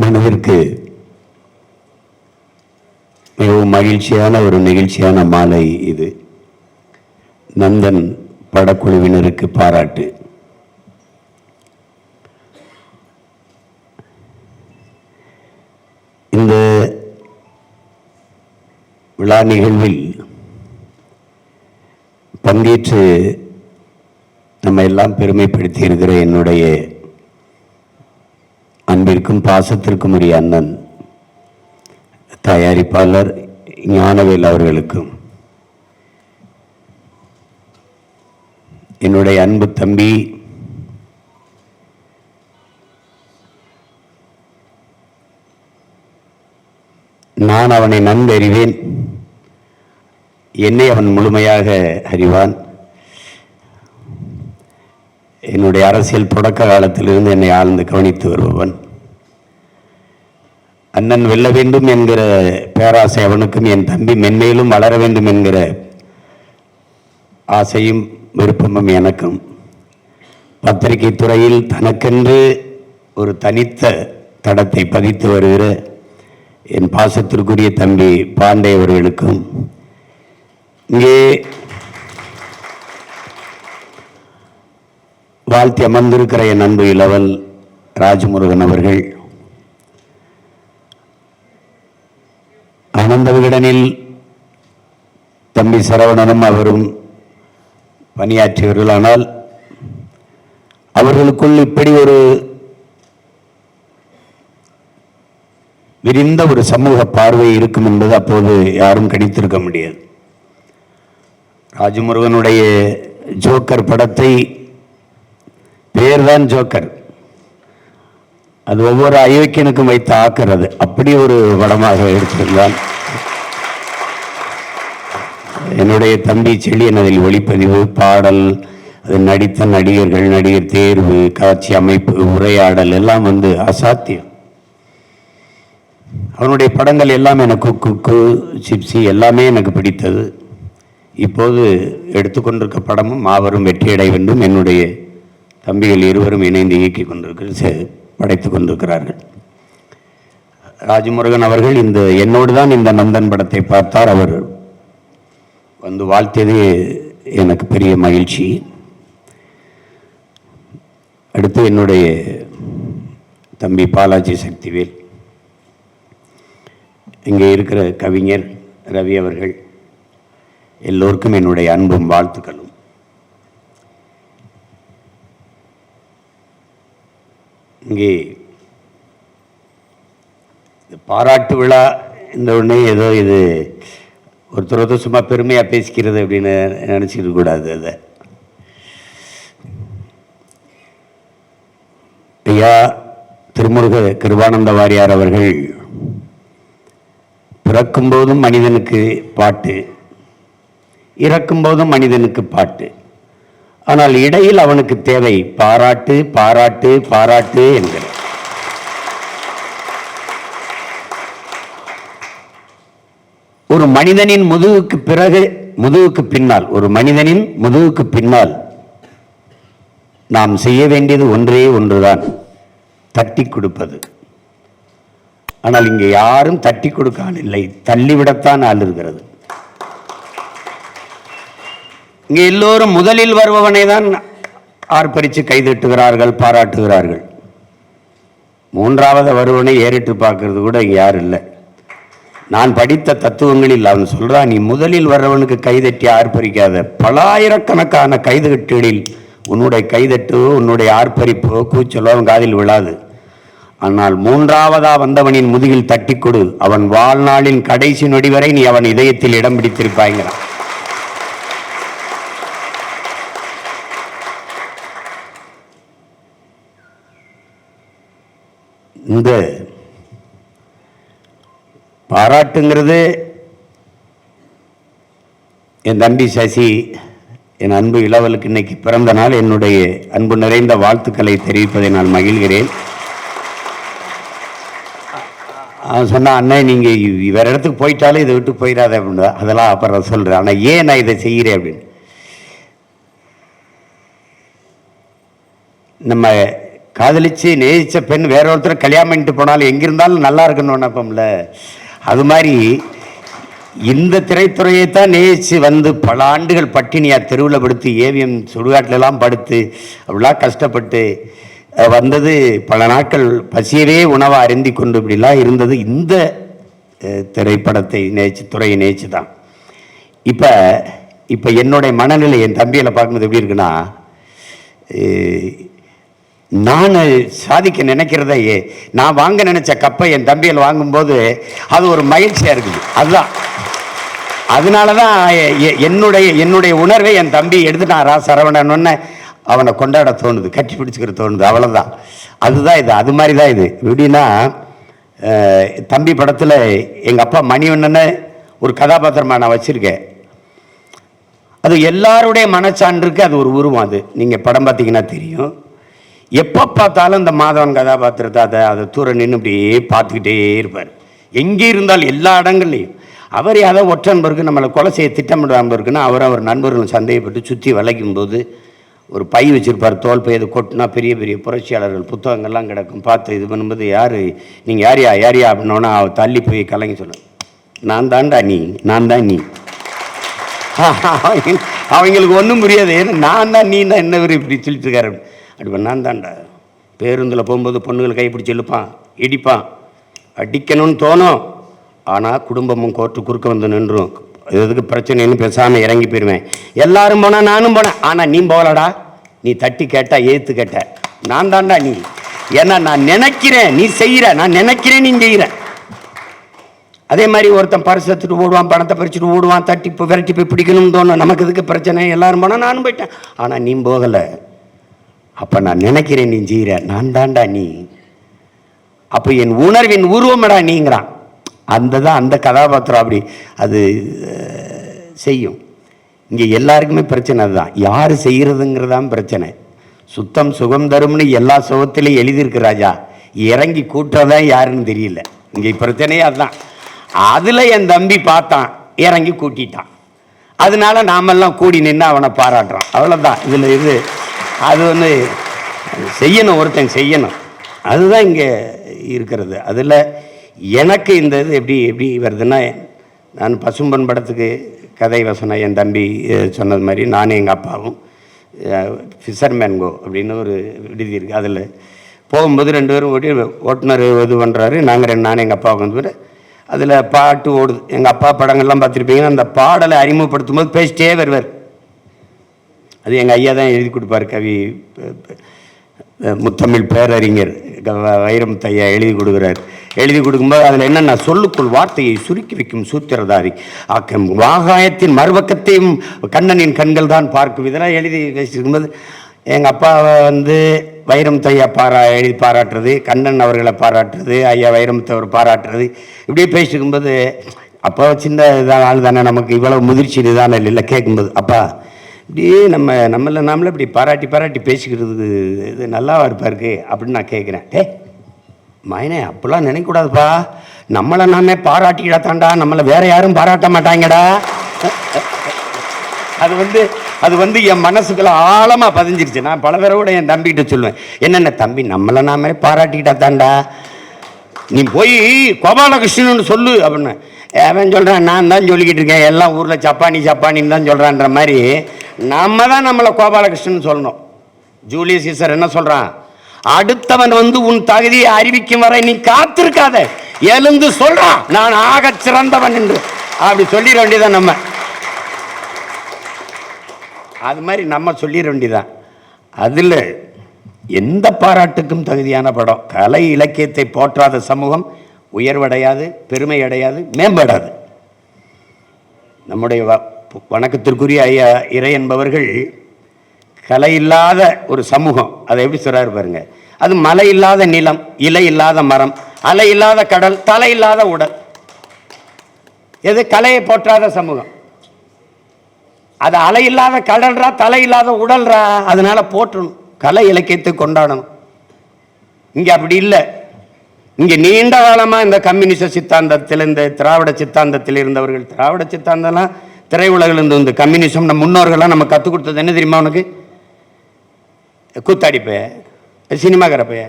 மனதிற்கு மிகவும் மகிழ்ச்சியான ஒரு நிகழ்ச்சியான மாலை இது. நந்தன் படக்குழுவினருக்கு பாராட்டு. இந்த விழா நிகழ்வில் பங்கேற்று நம்ம எல்லாம் பெருமைப்படுத்தி இருக்கிற என்னுடைய அன்பிற்கும் பாசத்திற்கும் உரிய அண்ணன் தயாரிப்பாளர் ஞானவேல் அவர்களுக்கும், என்னுடைய அன்பு தம்பி நான் அவனை நன்கறிவேன், என்னை அவன் முழுமையாக அறிவான். என்னுடைய அரசியல் தொடக்க காலத்திலிருந்து என்னை ஆழ்ந்து கவனித்து வருபவன். அண்ணன் வெல்ல வேண்டும் என்கிற பேராசை அவனுக்கும், என் தம்பி மென்மேலும் வளர வேண்டும் என்கிற ஆசையும் விருப்பமும் எனக்கும். பத்திரிகை துறையில் தனக்கென்று ஒரு தனித்த தடத்தை பதித்து வருகிற என் பாசத்திற்குரிய தம்பி பாண்டே அவர்களுக்கும், இங்கே வாழ்த்தி அமர்ந்திருக்கிற என் அன்பு இளவல் ராஜமுருகன் அவர்கள், ஆனந்த விகடனில் தம்பி சரவணனும் அவரும் பணியாற்றியவர்கள். ஆனால் அவர்களுக்குள் இப்படி ஒரு விரிந்த ஒரு சமூக பார்வை இருக்கும் என்பது அப்போது யாரும் கணித்திருக்க முடியாது. ராஜமுருகனுடைய ஜோக்கர் படத்தை, பேர்தான் ஜோக்கர், அது ஒவ்வொரு அயோக்கியனுக்கும் வைத்து ஆக்கிறது, அப்படி ஒரு படமாக எடுத்திருந்தான். என்னுடைய தம்பி செழியன் அதில் ஒளிப்பதிவு, பாடல், அது நடித்த நடிகர்கள், நடிகர் தேர்வு, காட்சி அமைப்பு, உரையாடல் எல்லாம் அசாத்தியம். அவனுடைய படங்கள் எல்லாம் எனக்கு குக்கு சிப்ஸி எல்லாமே எனக்கு பிடித்தது. இப்போது எடுத்துக்கொண்டிருக்க படமும் மாபெரும் வெற்றியடை வேண்டும். என்னுடைய தம்பிகள் இருவரும் இணைந்து இயக்கி படைத்து கொண்டிருக்கிறார்கள். ராஜமுருகன் அவர்கள் என்னோடு தான் இந்த நந்தன் படத்தை பார்த்தார். அவர் வாழ்த்தியது எனக்கு பெரிய மகிழ்ச்சி. அடுத்து என்னுடைய தம்பி பாலாஜி சக்திவேல், இங்கே இருக்கிற கவிஞர் ரவி அவர்கள், எல்லோருக்கும் என்னுடைய அன்பும் வாழ்த்துக்களும். இங்கே பாராட்டு விழா இந்த உடனே ஏதோ இது ஒருத்தர் சும்மா பெருமையாக பேசிக்கிறது அப்படின்னு நினச்சிக்க கூடாது. அதை ஐயா திருமுருக கிருபானந்த வாரியார் அவர்கள், பிறக்கும் போதும் மனிதனுக்கு பாட்டு, இறக்கும் போதும் மனிதனுக்கு பாட்டு, ஆனால் இடையில் அவனுக்கு தேவை பாராட்டு, பாராட்டு, பாராட்டு என்கிற. ஒரு மனிதனின் முதுகுக்கு பின்னால், ஒரு மனிதனின் முதுகுக்கு பின்னால் நாம் செய்ய வேண்டியது ஒன்றே ஒன்றுதான், தட்டி கொடுப்பது. ஆனால் இங்கே யாரும் தட்டி கொடுக்க ஆள் இல்லை, தள்ளிவிடத்தான் ஆள் இருக்கிறது. இங்கே எல்லோரும் முதலில் வருபவனை தான் ஆர்ப்பரித்து கைதட்டுகிறார்கள், பாராட்டுகிறார்கள். மூன்றாவது வருவனை ஏறிட்டு பார்க்கறது கூட இங்கே யாரும் இல்லை. நான் படித்த தத்துவங்களில் அவன் சொல்றான், நீ முதலில் வர்றவனுக்கு கைதட்டி ஆர்ப்பரிக்காத, பலாயிரக்கணக்கான கைதட்டுகளில் உன்னுடைய கைதட்டோ உன்னுடைய ஆர்ப்பரிப்போ கூச்சலோ அவன் காதில் விழாது. ஆனால் மூன்றாவதா வந்தவனின் முதுகில் தட்டி கொடு, அவன் வாழ்நாளின் கடைசி நொடி வரை நீ அவன் இதயத்தில் இடம் பிடித்திருப்பாய்கிறான். இந்த பாராட்டுங்கிறது என் தம்பி சசி, என் அன்பு இளவலுக்கு இன்னைக்கு பிறந்த நாள். என்னுடைய அன்பு நிறைந்த வாழ்த்துக்களை தெரிவிப்பதை நான் மகிழ்கிறேன். அவன் சொன்னான், அண்ணன் நீங்கள் வேறு இடத்துக்கு போயிட்டாலும் இதை விட்டு போயிடாத அப்படின்னு. அதெல்லாம் அப்புறம் சொல்கிறேன், ஆனால் ஏன் நான் இதை செய்கிறேன் அப்படின்னு. நம்ம காதலிச்சு நேசித்த பெண் வேற ஒருத்தர் கல்யாணம் பண்ணிட்டு போனாலும் எங்கிருந்தாலும் நல்லா இருக்குன்னு நினைப்போம்ல. அது மாதிரி இந்த திரைத்துறையை தான் நேசித்து வந்து பல ஆண்டுகள் பட்டினியாக தெருவில் படுத்து ஏவிஎம் சுடுகாட்டிலலாம் படுத்து அப்படிலாம் கஷ்டப்பட்டு வந்தது. பல நாட்கள் பசியவே உணவை அருந்தி கொண்டு இப்படிலாம் இருந்தது இந்த திரைப்படத்தை துறையை நேசித்து தான். இப்போ என்னுடைய மனநிலை என் தம்பியில் பார்க்கும்போது எப்படி இருக்குன்னா, நான் சாதிக்க நினைக்கிறதையே நான் வாங்க நினைச்ச கப்பை என் தம்பியில் வாங்கும்போது அது ஒரு மகிழ்ச்சியாக இருக்குது. அதுதான், அதனால தான் என்னுடைய உணர்வை என் தம்பி எடுத்துட்டான் சரவணன்னு அவனை கொண்டாட தோணுது, கட்டி பிடிச்சிக்கிற தோணுது. அவ்வளோதான், அதுதான் இது. அது மாதிரி தான் இது. எப்படின்னா, தம்பி படத்தில் எங்கள் அப்பா மணிவண்ணனை ஒரு கதாபாத்திரமாக நான் வச்சுருக்கேன். அது எல்லாருடைய மனச்சான்றுக்கு அது ஒரு உருவம். அது நீங்கள் படம் பார்த்தீங்கன்னா தெரியும். எப்போ பார்த்தாலும் இந்த மாதவன் கதாபாத்திரத்தை அதை தூர நின்று இப்படியே பார்த்துக்கிட்டே இருப்பார். எங்கே இருந்தாலும் எல்லா இடங்கள்லையும். அவர் அதை ஒற்றன்பருக்கு நம்மளை கொலை செய்ய திட்டமிடாமல் இருக்குன்னா அவர் நண்பர்கள் சந்தேகப்பட்டு சுற்றி வளைக்கும் போது ஒரு பை வச்சுருப்பார், தோல் பை. அது கொட்டினா பெரிய பெரிய புரட்சியாளர்கள் புத்தகங்கள்லாம் கிடக்கும். பார்த்து இது பண்ணும்போது நீங்கள் யாரியா அப்படின்னோன்னா அவள் தள்ளி போய் கலங்கி சொல்ல, நான் தான்டா நீ, நான் தான் நீ. அவங்களுக்கு ஒன்றும் புரியாது. ஏன்னா நான் தான் நீ தான் என்ன இப்படி சொல்லிட்டு இருக்காரு. அப்படி நான் தான்டா. பேருந்தில் போகும்போது பொண்ணுகள் கைப்பிடிச்சி இழுப்பான், இடிப்பான், அடிக்கணும்னு தோணும். ஆனால் குடும்பமும் கோர்ட்டு குறுக்க வந்து நின்றும். எதுக்கு பிரச்சனைன்னு பேசாமல் இறங்கி போயிடுவேன். எல்லாரும் போனால் நானும் போனேன். ஆனால் நீ போகலடா, நீ தட்டி கேட்டா ஏற்று கேட்ட, நான் தான்டா நீ. ஏன்னா நான் நினைக்கிறேன் நீ செய்கிற, நான் நினைக்கிறேன் நீ செய்கிற. அதே மாதிரி ஒருத்தன் பரிசு எடுத்துட்டு ஓடுவான், பணத்தை பறிச்சுட்டு ஓடுவான், தட்டி இப்போ விரட்டி போய் பிடிக்கணும்னு தோணும். நமக்கு இதுக்கு பிரச்சனை, எல்லாரும் போனால் நானும் போயிட்டேன். ஆனால் நீ போகலை. அப்போ நான் நினைக்கிறேன் நீ செய்கிற, நான் தான்டா நீ. அப்போ என் உணர்வின் உருவமடா நீங்கிறான். அந்த கதாபாத்திரம் அப்படி அது செய்யும். இங்கே எல்லாருக்குமே பிரச்சனை அதுதான், யார் செய்கிறதுங்கிறதான் பிரச்சனை. சுத்தம் சுகம் தரும்னு எல்லா சுகத்திலையும் எழுதியிருக்கு ராஜா, இறங்கி கூட்டுறதான் யாருன்னு தெரியல. இங்கே பிரச்சனையே அதுதான். அதில் என் தம்பி பார்த்தான், இறங்கி கூட்டிட்டான். அதனால நாமெல்லாம் கூடி நின்று அவனை பாராட்டுறான். அவ்வளோதான் இதில் இது. அது வந்து செய்யணும், ஒருத்தன் செய்யணும். அதுதான் இங்கே இருக்கிறது. அதில் எனக்கு இந்த இது எப்படி வருதுன்னா, நான் பசும்பொன் படத்துக்கு கதை வசனம் என் தம்பி சொன்னது மாதிரி நானும் எங்கள் அப்பாவும் ஃபிஷர்மேன் கோ அப்படின்னு ஒரு விடுதி இருக்குது. அதில் போகும்போது 2 பேரும் ஓட்டுநர் இது பண்ணுறாரு, நானும் எங்கள் அப்பா வந்து அதில் பாட்டு ஓடுது. எங்கள் அப்பா படங்கள்லாம் பார்த்துருப்பீங்கன்னா அந்த பாடலை அறிமுகப்படுத்தும் போது பேசிட்டே வருவார். அது எங்கள் ஐயா தான் எழுதி கொடுப்பார். கவி முத்தமிழ் பேரறிஞர் வைரமுத்து ஐயா எழுதி கொடுக்குறாரு. எழுதி கொடுக்கும்போது அதில் என்னென்ன சொல்லுக்குள் வார்த்தையை சுருக்கி வைக்கும் சூத்திரதாரி ஆக்கம் வாகாயத்தின் மறுபக்கத்தையும் கண்ணனின் கண்கள் தான் பார்க்கும், இதெல்லாம் எழுதி வச்சுருக்கும்போது எங்கள் அப்பாவை வந்து வைரமுத்து ஐயா எழுதி பாராட்டுறது, கண்ணன் அவர்களை பாராட்டுறது, ஐயா வைரமுத்து அவர் பாராட்டுறது, இப்படியே பேசிக்கும்போது அப்போ சின்ன இதான் ஆள் தானே, நமக்கு இவ்வளவு முதிர்ச்சி இதுதானே இல்லை. கேட்கும்போது அப்பா இப்படியே நம்மளை இப்படி பாராட்டி பேசிக்கிறது இது நல்லாவா இருப்பாருக்கு அப்படின்னு நான் கேட்குறேன். மயனே அப்படிலாம் நினைக்கக்கூடாதுப்பா, நம்மளை நாமே பாராட்டிக்கிடா தாண்டா, நம்மளை வேற யாரும் பாராட்ட மாட்டாங்கடா. அது வந்து என் மனசுக்குள்ள ஆழமாக பதிஞ்சிருச்சு. நான் பல பேரை கூட என் தம்பிக்கிட்ட சொல்லுவேன், என்னென்ன தம்பி நம்மளை நாமே பாராட்டிக்கிட்டா தாண்டா, நீ போய் கோபாலகிருஷ்ணன் சொல்லு அப்படின்னு. அவன் சொல்கிறான், நான் தான் சொல்லிக்கிட்டு இருக்கேன், எல்லாம் ஊரில் சப்பானின்னு தான் சொல்கிறான்ற மாதிரி நம்ம தான் நம்மளை கோபாலகிருஷ்ணன் சொல்லணும். ஜூலியஸ் சீசர் என்ன சொல்கிறான், அடுத்தவன் வந்து உன் தகுதியை அறிவிக்கும் வரை நீ காத்திருக்காத, எழுந்து சொல்றான் நான் ஆக சிறந்தவன் என்று. அப்படி சொல்லிட வேண்டியதான் நம்ம. அது மாதிரி நம்ம சொல்லிட வேண்டியதான். அதில் எந்த பாராட்டுக்கும் தகுதியான படம். கலை இலக்கியத்தை போற்றாத சமூகம் உயர்வடையாது, பெருமை அடையாது, மேம்படாது. நம்முடைய வணக்கத்திற்குரிய ஐயா இறை என்பவர்கள் கலை இல்லாத ஒரு சமூகம், அதை எப்படி சொல்றாரு பாருங்க. அது மலை இல்லாத நிலம், இலை இல்லாத மரம், அலை இல்லாத கடல், தலை இல்லாத உடல். எது கலையை போற்றாத சமூகம். அது அலை இல்லாத கடல்ரா, தலை இல்லாத உடல்ரா, அதனால போற்றணும், கலை இலக்கியத்தை கொண்டாடணும். இங்க அப்படி இல்லை. இங்க நீண்ட காலமா இந்த கம்யூனிச சித்தாந்தத்தில், இந்த திராவிட சித்தாந்தத்தில் இருந்தவர்கள், திராவிட சித்தாந்தம்லாம் திரையுலகில் இருந்து இந்த கம்யூனிசம் நம்ம முன்னோர்கள்லாம் நம்ம கற்றுக் கொடுத்தது என்ன தெரியுமா உனக்கு? கூத்தாடிப்ப சினிமாக்காரப்பைய,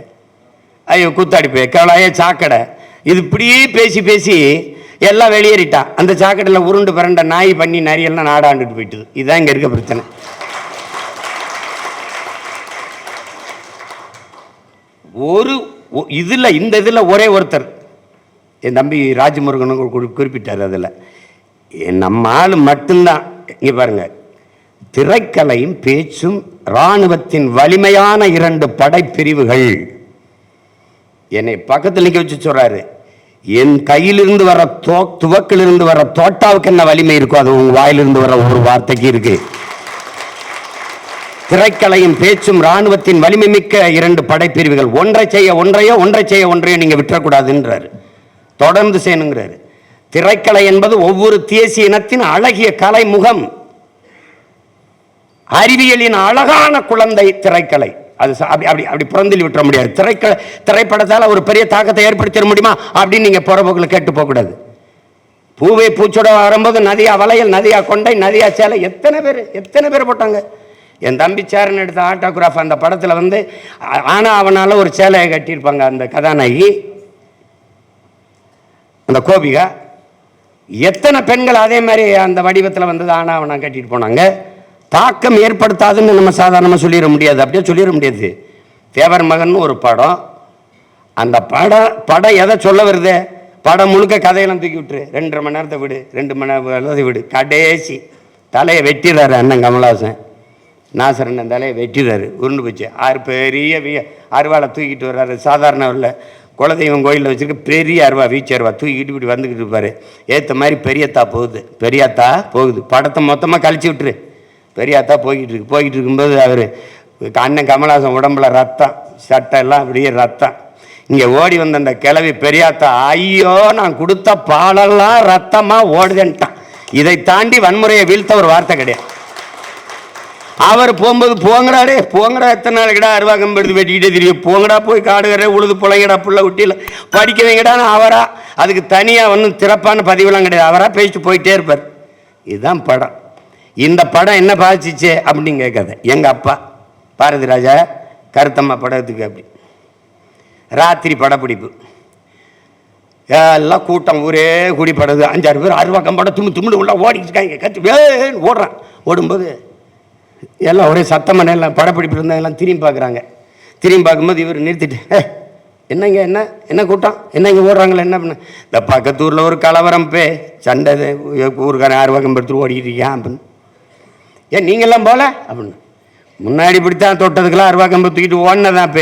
ஐயோ கூத்தாடிப்பைய, கவலையே சாக்கடை, இது இப்படியே பேசி பேசி எல்லாம் வெளியேறிட்டான். அந்த சாக்கடையில் உருண்டு பிறண்ட நாய் பண்ணி நரியெல்லாம் நாடாண்டுட்டு போயிட்டுது. இதுதான் இங்கே இருக்க பிரச்சனை. ஒரு இதில் இந்த இதில் ஒரே ஒருத்தர் என் தம்பி ராஜமுருகன் குறிப்பிட்டார். அதில் நம்ம ஆள் மட்டும்தான். இங்கே பாருங்க, திரைக்கலையும் பேச்சும் இராணுவத்தின் வலிமையான 2 படைப்பிரிவுகள். என்னை பக்கத்தில் நிற்க வச்சு சொல்றாரு, என் கையிலிருந்து வர துவக்கிலிருந்து வர தோட்டாவுக்கு என்ன வலிமை இருக்கோ அது உங்க வாயிலிருந்து வர ஒரு வார்த்தைக்கு இருக்கு. திரைக்கலையும் பேச்சும் இராணுவத்தின் வலிமை மிக்க 2 படைப்பிரிவுகள். ஒன்றை செய்ய ஒன்றையோ நீங்க விட்டுறக்கூடாதுன்றாரு. தொடர்ந்து செய்யணுங்கிறாரு. திரைக்கலை என்பது ஒவ்வொரு தேசிய இனத்தின் அழகிய கலை முகம், அறிவியலின் அழகான குழந்தை திரைக்கலை. அது அப்படி புறந்தள்ளி விட்டுற முடியாது. திரைப்படத்தால் ஒரு பெரிய தாக்கத்தை ஏற்படுத்திட முடியுமா அப்படின்னு நீங்க புறப்போக்கில் கேட்டு போகக்கூடாது. பூவை பூச்சோட வரும்போது நதியா வளையல், நதியா கொண்டை, நதியா சேலை, எத்தனை பேர் போட்டாங்க. என் தம்பி சேரன் எடுத்த ஆட்டோகிராஃப் அந்த படத்தில் வந்து ஆனா அவனால ஒரு சேலையை கட்டியிருப்பாங்க அந்த கதாநாயகி, அந்த கோபிகா. எத்தனை பெண்கள் அதே மாதிரி அந்த வடிவத்தில் வந்தது ஆனா அவனா கட்டிட்டு போனாங்க. தாக்கம் ஏற்படுத்தாதுன்னு நம்ம சாதாரணமாக சொல்லிட முடியாது, அப்படியே சொல்லிட முடியாது. தேவர் மகன் ஒரு படம், அந்த படம் எதை சொல்ல வருது? படம் முழுக்க கதையெல்லாம் தூக்கி விட்டுரு, 2.5 மணி நேரத்தை விடு, 2 மணி நேரத்தை விடு. கடைசி தலையை வெட்டிடுறாரு அண்ணன் கமலஹாசன். நாசரண்ணன் தலையை வெட்டிடுறாரு, உருண்டு போச்சு. 6 பெரிய அருவாளை தூக்கிட்டு வர்றாரு. சாதாரண இல்லை, குலதெய்வம் கோயிலில் வச்சுருக்க பெரிய அருவா, வீச்சு அருவா தூக்கிட்டு இப்படி வந்துக்கிட்டு இருப்பார். ஏற்ற மாதிரி பெரியத்தா போகுது. படத்தை மொத்தமாக கழிச்சு விட்டுரு. பெரியாத்தா போய்கிட்டு இருக்கும்போது அவர் அண்ணன் கமலஹாசன் உடம்புல ரத்தம், சட்டை எல்லாம் அப்படியே ரத்தம். இங்கே ஓடி வந்த அந்த கிழவி பெரியாத்தா, ஐயோ நான் கொடுத்த பாலெல்லாம் ரத்தமாக ஓடுதுன்ட்டான். இதை தாண்டி வன்முறையை வீழ்த்த ஒரு வார்த்தை கிடையாது. அவர் போகும்போது போங்கடா எத்தனை நாளைக்கிடா அருவாக்கம் எடுத்து வெட்டிக்கிட்டே தெரியும், போங்கடா போய் காடுகிற உழுது புழைங்கடா புள்ள குட்டியில் படிக்க வைங்கடான்னு அவரா, அதுக்கு தனியாக ஒன்றும் சிறப்பான பதிவெல்லாம் கிடையாது, அவராக பேசிட்டு போயிட்டே இருப்பார். இதுதான் படம். இந்த படம் என்ன பாதிச்சிச்சு அப்படின்னு கேட்காத. எங்கள் அப்பா பாரதி ராஜா கருத்தம்மா படத்துக்கு அப்படி ராத்திரி படப்பிடிப்பு, எல்லாம் கூட்டம் ஊரே குடிப்படுது. 5-6 பேர் அருவாக்கம் படம் தும்முடு உள்ள ஓடிக்கிட்டு இருக்காங்க. கற்று ஓடுறான். ஓடும்போது எல்லாம் ஒரே சத்தமான எல்லாம் படப்பிடிப்பு இருந்தால் எல்லாம் திரும்பி பார்க்குறாங்க. திரும்பி பார்க்கும்போது இவர் நிறுத்திட்டு, என்னங்க என்ன கூட்டம், என்ன இங்கே ஓடுறாங்களே, என்ன பண்ண? இந்த பக்கத்தூரில் ஒரு கலவரம் சண்டை, ஊருக்காரன் அருவாக்கம் எடுத்துட்டு ஓடிக்கிட்டு இருக்கான் அப்படின்னு. ஏன் நீங்கள்லாம் போகல அப்படின்னு. முன்னாடி இப்படித்தான் தொட்டதுக்கெல்லாம் அருவாக்கம்பு தூக்கிட்டு ஓடினதான்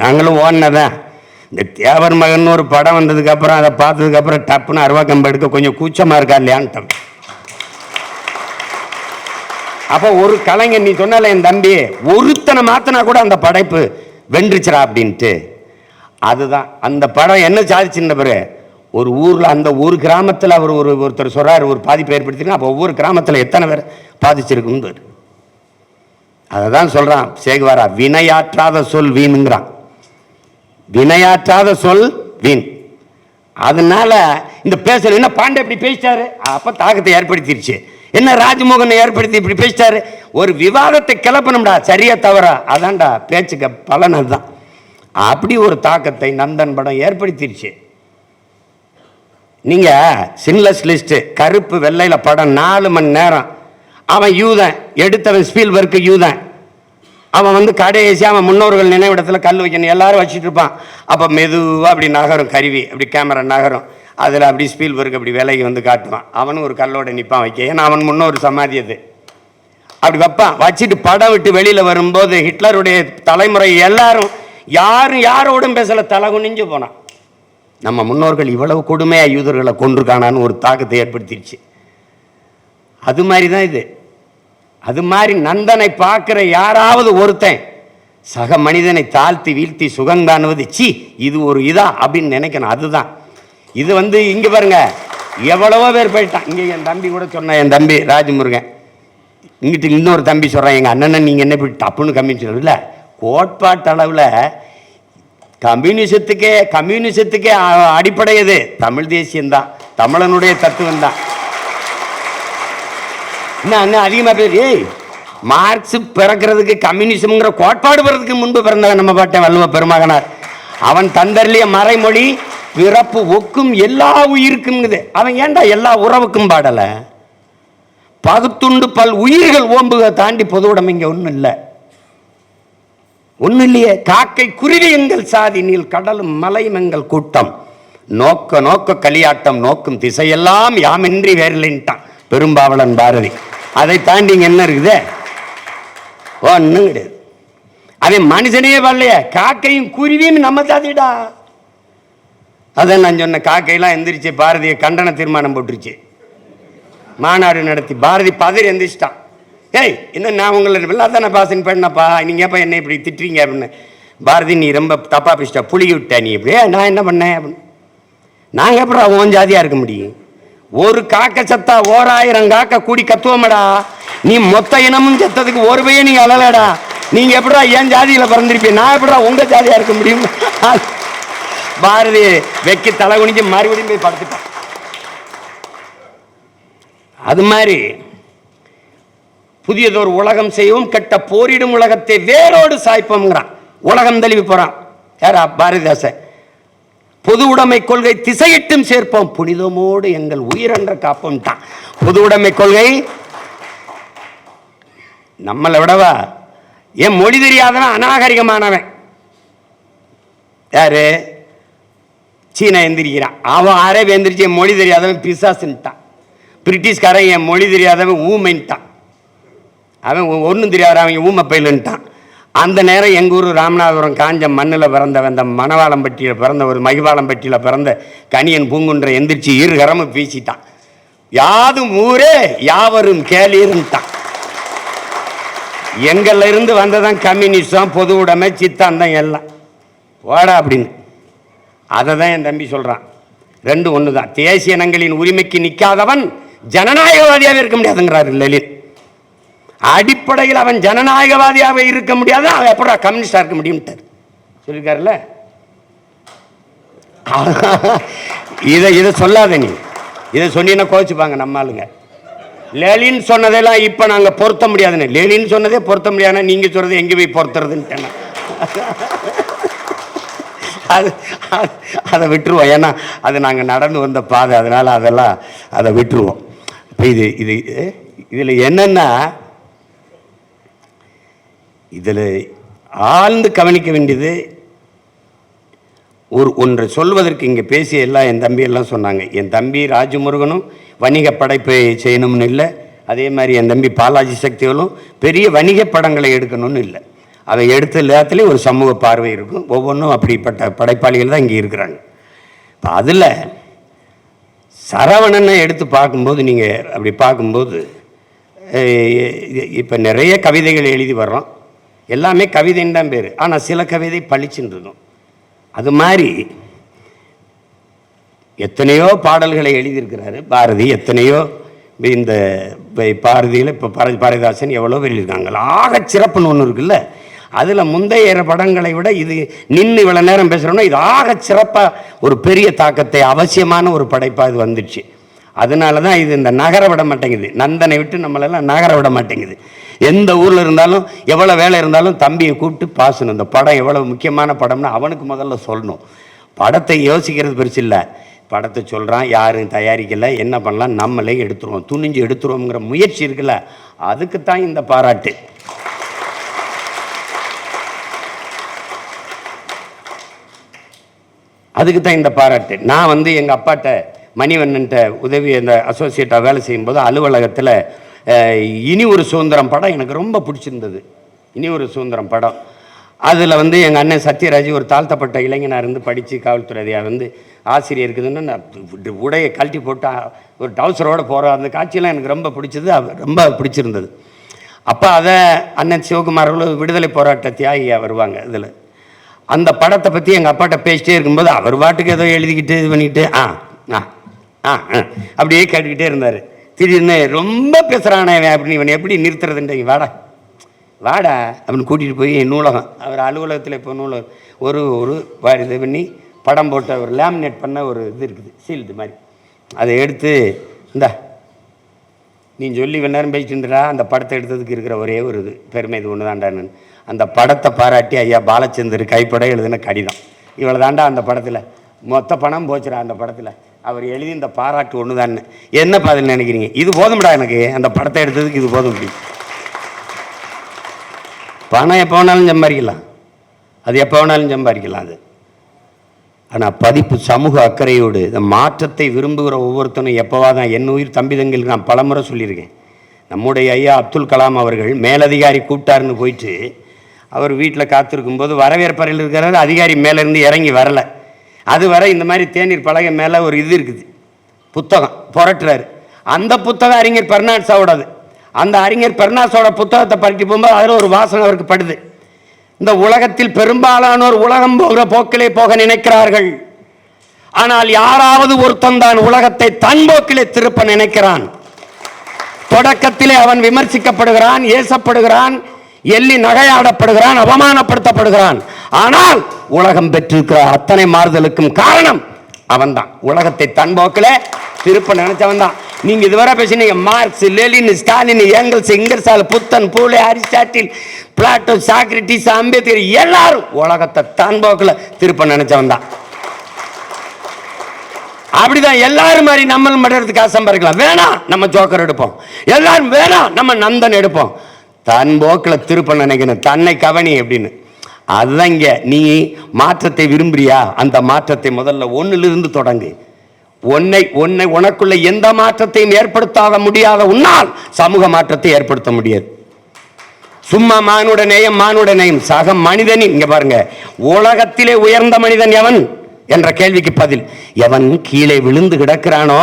நாங்களும் ஓடினதான். இந்த தேவர் மகன் ஒரு படம் வந்ததுக்கப்புறம் அதை பார்த்ததுக்கப்புறம் டப்புன்னு அருவாக்கம்பு எடுக்க கொஞ்சம் கூச்சமாக இருக்கா இல்லையான்ட்டோம். அப்போ ஒரு கலைஞர், நீ சொன்னால என் தம்பி ஒருத்தனை மாத்தினா கூட அந்த படைப்பு வென்றுச்சுரா அப்படின்ட்டு. அதுதான் அந்த படம் என்ன சாதிச்சுன்னு பிறகு ஒரு ஊரில், அந்த ஒரு கிராமத்தில் அவர் ஒருத்தர் சொல்கிறார், ஒரு பாதிப்பை ஏற்படுத்தினா அப்போ ஒவ்வொரு கிராமத்தில் எத்தனை பேர் பாதிச்சிருக்குன்னு. அதை தான் சொல்கிறான் சேகுவாரா, வினையாற்றாத சொல் வீணுங்கிறான். வினையாற்றாத சொல் வீண். அதனால இந்த பேசல என்ன பாண்டே இப்படி பேசிட்டாரு, அப்போ தாக்கத்தை ஏற்படுத்திடுச்சு. என்ன ராஜமோகனை ஏற்படுத்தி இப்படி பேசிட்டாரு, ஒரு விவாதத்தை கிளப்பணும்டா, சரியா தவறா, அதான்டா பேச்சுக்க பலன். அதுதான் அப்படி ஒரு தாக்கத்தை நந்தன் படம் ஏற்படுத்திடுச்சு. நீங்கள் சின்லெஸ் லிஸ்ட்டு கருப்பு வெள்ளையில் படம் 4 மணி நேரம். அவன் யூதன், எடுத்தவன் ஸ்பீல்பர்க்கு யூதன். அவன் வந்து கடைசி அவன் முன்னோர்கள் நினைவிடத்தில் கல் வைக்கணும் எல்லாரும் வச்சுட்டு இருப்பான். அப்போ மெதுவாக அப்படி நகரும் கருவி, அப்படி கேமரா நகரும். அதில் அப்படி ஸ்பீல்பர்க் அப்படி விலைக்கு வந்து காட்டுவான். அவனும் ஒரு கல்லோட நிற்பான் வைக்க, ஏன்னா அவன் முன்னோர் சமாதி அது. அப்படி வைப்பான். வச்சுட்டு படம் விட்டு வெளியில் வரும்போது ஹிட்லருடைய தலைமுறை எல்லாரும் யாரோடும் பேசலை, தலை குனிஞ்சு போனான். நம்ம முன்னோர்கள் இவ்வளவு கொடுமையாக யூதர்களை கொன்றுக்கானான்னு ஒரு தாக்கத்தை ஏற்படுத்திடுச்சு. அது மாதிரி தான் இது. அது மாதிரி நந்தனை பார்க்குற யாராவது ஒருத்தன் சக மனிதனை தாழ்த்தி வீழ்த்தி சுகங்காணுவது சி இது ஒரு இதா அப்படின்னு நினைக்கணும். அதுதான் இது. வந்து இங்கே பாருங்க எவ்வளவோ பேர் போயிட்டான். இங்கே என் தம்பி கூட சொன்னான், என் தம்பி ராஜமுருகன். இங்கிட்டு இன்னொரு தம்பி சொல்கிறான், எங்கள் அண்ணனை நீங்கள் என்ன இப்படி டப்புன்னு கம்மின்னு சொல்லல. கோட்பாட்டு அளவில் கம்யூனிசத்துக்கே அடிப்படை எது? தமிழ் தேசியம்தான், தமிழனுடைய தத்துவம் தான். என்ன அண்ணன் அதிகமாக பேர், மார்க்ஸ் பிறக்கிறதுக்கு கம்யூனிசம்ங்கிற கோட்பாடு பிறதுக்கு முன்பு பிறந்தவன் நம்ம பாட்டேன் வள்ளுவ பெருமகனார். அவன் தந்தர்லிய மறைமொழி பிறப்பு ஒக்கும் எல்லா உயிருக்கும். அவன் ஏன்டா எல்லா உறவுக்கும் பாடல? பகுத்துண்டு பல் உயிர்கள் ஓம்புக தாண்டி பொது உடைமை இங்க ஒன்றும் இல்லை, ஒன்றும் இல்லையே. காக்கை குருவி எங்கள் சாதி, நீல் கடலும் மலையும் எங்கள் கூட்டம், நோக்க நோக்க களியாட்டம் நோக்கும் திசையெல்லாம் யாமின்றி வேறில்லைன்ட்டான் பெரும்பாவளன் பாரதி. அதை தாண்டி இங்க என்ன இருக்குதே? ஒன்றும் கிடையாது. அவன் மனுஷனையே வரலையே. காக்கையும் குருவியும் நம்ம சாதிடா. அதான் நான் சொன்ன, காக்கையெல்லாம் எந்திரிச்சு பாரதிய கண்டன தீர்மானம் போட்டுருச்சு, மாநாடு நடத்தி. பாரதி பதறி எந்திரிச்சிட்டான். ஏய், இன்னும் நான் உங்களை வெள்ளாதான பாசன் பண்ணப்பா, நீங்க எப்போ என்ன இப்படி திட்டுறீங்க அப்படின்னு. பாரதி, நீ ரொம்ப தப்பா பேசிட்டா, புளி விட்ட நீ இப்படியே. நான் என்ன பண்ணேன் அப்படின்னு. நாங்கள் எப்படா ஓன் ஜாதியா இருக்க முடியும்? ஒரு காக்க சத்தா 1000 காக்க கூடி கத்துவோமடா. நீ மொத்த இனமும் செத்ததுக்கு ஒரு பையன் நீங்க அழலடா. நீங்க எப்படா என் ஜாதியில பிறந்திருப்பீங்க, நான் எப்படா உங்க ஜாதியா இருக்க முடியும்? பாரதி வெக்கி தலை குனிஞ்சு மறுபடியும் போய் படுத்துட்டான். அது மாதிரி புதியதொரு உலகம் செய்வோம், கெட்ட போரிடும் உலகத்தை வேரோடு சாய்ப்போம்ங்கிறான். உலகம் தழுவி போறான் யாரா? பாரதிதாசன். பொது உடைமை கொள்கை திசையிட்டும் சேர்ப்போம், புனிதமோடு எங்கள் உயிரென்ற காப்போம் தான் பொது உடைமை கொள்கை. நம்மளை விடவா என் மொழி தெரியாதவன் அநாகரிகமானவன் யாரு? சீனா எந்திரிக்கிறான். அவன் அரபு எந்திரிச்சு என் மொழி தெரியாதவன் பிசாசுன்ட்டான். பிரிட்டிஷ்காரன் என் மொழி தெரியாதவன் ஊமைன்ட்டான். அவன் ஒன்றும் தெரியாத அவன் ஊமை பயிலுன்ட்டான். அந்த நேரம் எங்கள் ஊர் ராமநாதபுரம் காஞ்ச மண்ணில் பிறந்தவன், இந்த மணவாளம்பட்டியில் பிறந்த ஒரு மகிவாளம்பட்டியில் பிறந்த கணியன் பூங்குன்ற எந்திரிச்சு இருகரமும் பேசிட்டான். யாதும் ஊரே யாவரும் கேளீர்ன்ட்டான். எங்கள்ல இருந்து வந்ததான் கம்யூனிசம், பொது உடைமை, சித்தாந்தம் எல்லாம் வாடா அப்படின்னு. அதை தான் என் தம்பி சொல்றான். ரெண்டு ஒன்று தான். தேசிய இனங்களின் உரிமைக்கு நிற்காதவன் ஜனநாயகவாதியாக இருக்க முடியாதுங்கிறாரு லெனின். அடிப்படையில் அவன் ஜனநாயகவாதியாக இருக்க முடியாது, அவன் எப்படா கம்யூனிஸ்டா இருக்க முடியும் சொல்லிருக்காருல்ல. இதை சொல்லாத நீ. இதை சொன்னீங்கன்னா கோச்சுப்பாங்க நம்ம ஆளுங்க. லெனின் சொன்னதெல்லாம் இப்போ நாங்கள் பொருத்த முடியாதுன்னு. லெனின் சொன்னதே பொருத்த முடியாதுன்னா நீங்கள் சொல்றது எங்கே போய் பொருத்துறதுன்னு அதை விட்டுருவோம். ஏன்னா அது நாங்கள் நடந்து வந்த பாதை, அதனால் அதெல்லாம் அதை விட்டுருவோம். இப்போ இதில் என்னன்னா, இதில் ஆழ்ந்து கவனிக்க வேண்டியது ஒன்றை சொல்வதற்கு இங்கே பேசிய எல்லாம் என் தம்பி எல்லாம் சொன்னாங்க. என் தம்பி ராஜமுருகனும் வணிக படைப்பை செய்யணும்னு இல்லை, அதே மாதிரி என் தம்பி பாலாஜி சக்திகளும் பெரிய வணிக படங்களை எடுக்கணும்னு இல்லை. அதை எடுத்த எல்லாத்துலேயும் ஒரு சமூக பார்வை இருக்கும். ஒவ்வொன்றும் அப்படிப்பட்ட படைப்பாளிகள் தான் இங்கே இருக்கிறாங்க. இப்போ அதில் சரவணனை எடுத்து பார்க்கும்போது, நீங்கள் அப்படி பார்க்கும்போது இப்போ நிறைய கவிதைகள் எழுதி வர்றோம், எல்லாமே கவிதைன்னு தான் பேர். ஆனால் சில கவிதை பளிச்சுன்னு இருக்கும். அது மாதிரி எத்தனையோ பாடல்களை எழுதியிருக்கிறாரு பாரதி. எத்தனையோ இந்த பாரதியில் இப்போ பாரதிதாசன் எவ்வளோ எழுதியிருக்காங்க. ஆக சிறப்புன்னு ஒன்று இருக்குல்ல, அதில் முந்தைய படங்களை விட இது நின்று இவ்வளோ நேரம் பேசுகிறோம்னா இது ஆக சிறப்பாக ஒரு பெரிய தாக்கத்தை அவசியமான ஒரு படைப்பாக இது வந்துடுச்சு. அதனால தான் இது இந்த நகர விட மாட்டேங்குது. நந்தனை விட்டு நம்மளெல்லாம் நகர விட மாட்டேங்குது. எந்த ஊரில் இருந்தாலும் எவ்வளோ வேலை இருந்தாலும் தம்பியை கூப்பிட்டு பாசணும். இந்த படம் எவ்வளோ முக்கியமான படம்னு அவனுக்கு முதல்ல சொல்லணும். படத்தை யோசிக்கிறது பெருசு இல்லை, படத்தை சொல்கிறான், யாரும் தயாரிக்கலை, என்ன பண்ணலாம், நம்மளே எடுத்துருவோம், துணிஞ்சு எடுத்துருவோங்கிற முயற்சி இருக்குல்ல, அதுக்குத்தான் இந்த பாராட்டு. அதுக்கு தான் இந்த பாராட்டு. நான் வந்து எங்கள் அப்பாட்ட மணிவண்ணன்ட்ட உதவி அந்த அசோசியேட்டாக வேலை செய்யும்போது அலுவலகத்தில் இனி ஒரு சுதந்திரம் படம் எனக்கு ரொம்ப பிடிச்சிருந்தது. இனி ஒரு சுதந்திரம் படம். அதில் வந்து எங்கள் அண்ணன் சத்யராஜ் ஒரு தாழ்த்தப்பட்ட இளைஞனாக இருந்து படித்து காவல்துறையாக வந்து ஆசிரியர் இருக்குதுன்னு நான் உடையை கழட்டி போட்டு ஒரு டவுசரோடு போகிற அந்த காட்சியெல்லாம் எனக்கு ரொம்ப பிடிச்சது, ரொம்ப பிடிச்சிருந்தது. அப்போ அதை அண்ணன் சிவகுமார் அவர்கள் விடுதலை போராட்ட தியாகியாக வருவாங்க. இதில் அந்த படத்தை பற்றி எங்கள் அப்பாட்ட பேசிட்டே இருக்கும்போது அவர் பாட்டுக்கு ஏதோ எழுதிக்கிட்டு இது பண்ணிக்கிட்டு அப்படியே கேட்டுக்கிட்டே இருந்தார். திடீர்னு ரொம்ப பேசுகிறானே அப்படின்னு, இவன் எப்படி நிறுத்துறதுன்ற, வாடா வாடா அப்படின்னு கூட்டிகிட்டு போய் நூலகம், அவர் அலுவலகத்தில் இப்போ நூலகம் ஒரு இது பண்ணி படம் போட்ட ஒரு லேமினேட் பண்ண ஒரு இது இருக்குது, சீல்டு மாதிரி, அதை எடுத்து நீ சொல்லி நேரம் பேசிட்டுன்றா அந்த படத்தை எடுத்ததுக்கு இருக்கிற ஒரே ஒரு இது பெருமை இது ஒன்று தாண்டான்னு. அந்த படத்தை பாராட்டி ஐயா பாலச்சந்தர் கைப்பட எழுதின கடிதம் இவ்வளோ தாண்டா அந்த படத்தில் மொத்த பணம் போச்சுடா அந்த படத்தில். அவர் எழுதி இந்த பாராட்டு ஒன்று தான். என்ன பதில் நினைக்கிறீங்க? இது போதும்டா எனக்கு, அந்த படத்தை எடுத்ததுக்கு இது போதும். அப்படி பணம் எப்போ வேணாலும் சம்பாதிக்கலாம், அது எப்போ வேணாலும் சம்பாதிக்கலாம் அது. ஆனால் பதிப்பு சமூக அக்கறையோடு இந்த மாற்றத்தை விரும்புகிற ஒவ்வொருத்தனும் எப்போவா தான் என் உயிர் தம்பிதங்களுக்கு நான் பலமுறை சொல்லியிருக்கேன். நம்முடைய ஐயா அப்துல் கலாம் அவர்கள் மேலதிகாரி கூப்பிட்டாருன்னு போயிட்டு அவர் வீட்டில் காத்திருக்கும்போது வரவேற்பறையில் இருக்கிறாரு, அதிகாரி மேலேருந்து இறங்கி வரலை. அது வரை இந்த மாதிரி தேநீர் பலகை மேலே ஒரு இது இருக்குது, புத்தகம் புரட்டுறாரு. அந்த புத்தகம் அறிஞர் பெர்னாட்ஸாவோடது. அந்த அறிஞர் பெர்னாட்ஸோட புத்தகத்தை பறிட்டு போகும்போது அதில் ஒரு வாசனை அவருக்கு படுது. இந்த உலகத்தில் பெரும்பாலானோர் உலகம் போகிற போக்கிலே போக நினைக்கிறார்கள், ஆனால் யாராவது ஒருத்தன் தான் உலகத்தை தன் போக்கிலே திருப்ப நினைக்கிறான். தொடக்கத்திலே அவன் விமர்சிக்கப்படுகிறான், ஏசப்படுகிறான், எள்ளி நகையாடப்படுகிறான், அவமானப்படுத்தப்படுகிறான். ஆனால் உலகம் பெற்றிருக்கிற அத்தனை மாறுதலுக்கும் காரணம் அவன்தான். உலகத்தை தன் போக்கிலே திருப்ப நினைச்சவன் தான். நீங்க இதுவரை பேசினீங்க Marx, Lenin, Stalin, Engels, Ingersoll, Buddhan, Phule, Aristotle, Plato, Socrates, Ambedkar எல்லாரும் உலகத்தை தன் போக்கில் திருப்ப நினைச்சவன் தான். அப்படிதான் எல்லாரும் மாதிரி நம்மளும் மடுறதுக்கு சம்பாதிக்கலாம். வேணாம் நம்ம ஜோக்கர் எடுப்போம், எல்லாரும் வேணாம் நம்ம நந்தன் எடுப்போம். தன் போக்கில் திருப்ப நினைக்கணும், தன்னை கவனி அப்படின்னு. அதுதான் இங்க நீ மாற்றத்தை விரும்புறியா, அந்த மாற்றத்தை முதல்ல ஒன்னிலிருந்து தொடங்கு. உனக்குள்ள எந்த மாற்றத்தையும் ஏற்படுத்தாத முடியாத உன்னால் சமூக மாற்றத்தை ஏற்படுத்த முடியாது. சும்மா மானுட நேயம் சக மனிதனின் இங்க பாருங்க, உலகத்திலே உயர்ந்த மனிதன் எவன் என்ற கேள்விக்கு பதில், எவன் கீழே விழுந்து கிடக்கிறானோ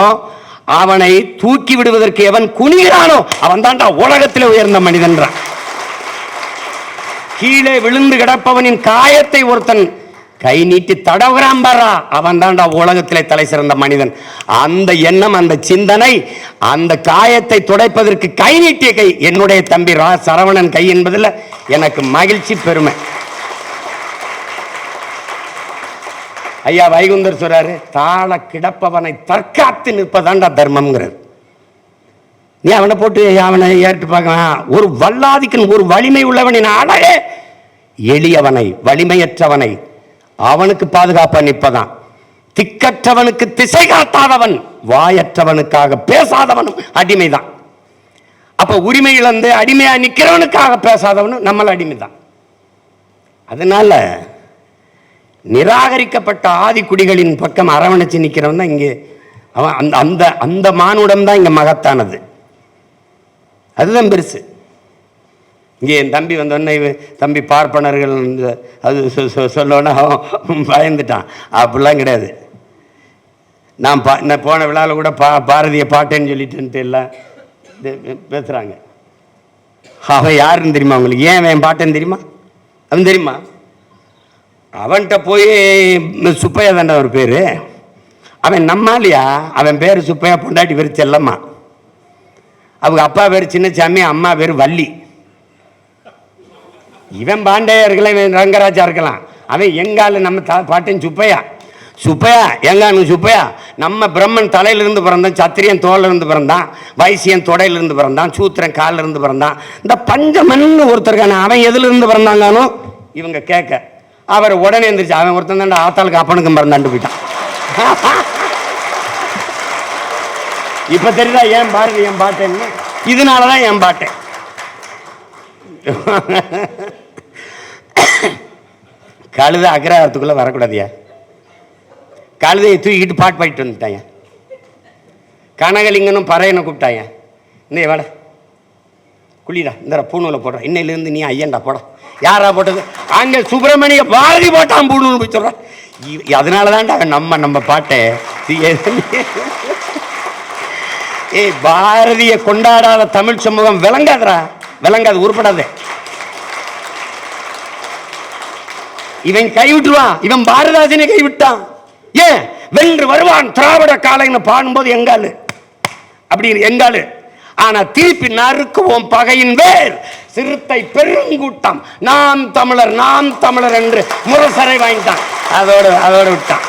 அவனை தூக்கி விடுவதற்கு எவன் குனிகிறானோ அவன் தான்டா உலகத்திலே உயர்ந்த மனிதன். கீழே விழுந்து கிடப்பவனின் காயத்தை ஒருத்தன் கை நீட்டி தடவுகிறான் பாரா, அவன் தான்டா உலகத்திலே தலை சிறந்த மனிதன். அந்த எண்ணம், அந்த சிந்தனை, அந்த காயத்தை துடைப்பதற்கு கை நீட்டிய கை என்னுடைய தம்பி சரவணன் கை என்பதில் எனக்கு மகிழ்ச்சி, பெருமை. ஐயா வைகுந்தர் சொல்றாரு, தாழ கிடப்பவனை தற்காத்து நிற்பதாண்டா தர்மம்ங்கிறது. நீ அவனை போட்டு அவனை ஏற்று பார்க்க, ஒரு வல்லாதிக்கன், ஒரு வலிமை உள்ளவனின் அழகே எளியவனை, வலிமையற்றவனை அவனுக்கு பாதுகாப்பா நிற்பதான். திக்கற்றவனுக்கு திசை காட்டாதவன், வாயற்றவனுக்காக பேசாதவனும் அடிமைதான். அப்ப உரிமை இழந்து அடிமையா நிக்கிறவனுக்காக பேசாதவனும் நம்மள அடிமைதான். அதனால நிராகரிக்கப்பட்ட ஆதி குடிகளின் பக்கம் அரவணைச்சு நிற்கிறவன் தான் இங்கே அவன். அந்த அந்த மானுடம் தான் இங்க மகத்தானது, அதுதான் பெருசு. இங்கே என் தம்பி வந்தோடனே தம்பி பார்ப்பனர்கள் அது சொல்லோன்னா பயந்துட்டான். அப்படிலாம் கிடையாது. நான் போன விழாவில் கூட பாரதிய பாட்டேன்னு சொல்லிட்டு எல்லாம் பேசுகிறாங்க. அவன் யாருன்னு தெரியுமா உங்களுக்கு? ஏன் அவன் பாட்டேன்னு தெரியுமா? அவன் தெரியுமா? அவன்கிட்ட போய் சுப்பையா தாண்டா ஒரு பேர். அவன் நம்மாலியா, அவன் பேர் சுப்பையா, பொண்டாட்டி பேர் செல்லம்மா. அவங்க அப்பா பேர் சின்னசாமி, அம்மா பேர் வள்ளி. இவன் பாண்டையா இருக்கலாம், இவன் ரங்கராஜா இருக்கலாம். அவன் எங்கால நம்ம பாட்டன் சுப்பையா. சுப்பையா எங்கானு சுப்பையா நம்ம பிரம்மன் தலையிலிருந்து பிறந்தான், சத்திரியன் தோலிருந்து பிறந்தான், வைசியன் தொடையிலிருந்து பிறந்தான், சூத்திரன் காலிலிருந்து பிறந்தான். இந்த பஞ்சமன் ஒருத்தருக்கான அவன் எதுலேருந்து பிறந்தாங்கானோ இவங்க கேட்க அவர் உடனே எழுந்திரிச்சு அவன் ஒருத்தன் தான் ஆத்தாளுக்கு அப்பனுக்கும் பிறந்தாண்டு போயிட்டான். இப்ப தெரியுதா ஏன் பாரதி என் பாட்டேன்னு? இதனாலதான் என் பாட்டேன். கழுத அக்ரஹாரத்துக்குள்ள வரக்கூடாதியா. கழுதையை தூக்கிட்டு பாட்டு பாடிட்டு வந்துட்டாங்க. கனகலிங்கனும் பறையனை கூப்பிட்டாங்க. இந்த வேலை குளிடா, இந்த பூணூலை போடுற, இன்னையிலிருந்து நீ ஐயன்டா போட. யாரா போட்டது? அங்கே சுப்பிரமணிய பாரதி போட்டான் பூணூல் போய் சொல்ற. அதனாலதான்டா நம்ம பாட்டை பாரதிய கொண்டாடாத தமிழ் சமூகம் விளங்காதரா, விளங்காது, உருப்படாது. இவன் கைவிட்டுருவான், இவன் பாரதாசனை கைவிட்டான். ஏன்? வென்று வருவான் திராவிட காலைன்னு பாடும்போது எங்காலு அப்படி எங்காலு. ஆனா திருப்பி நறுக்குவோம் பகையின் வேர் சிறுத்தை பெருங்கூட்டம், நாம் தமிழர் நாம் தமிழர் என்று முரசரை வாங்கிட்டான். அதோட விட்டான்.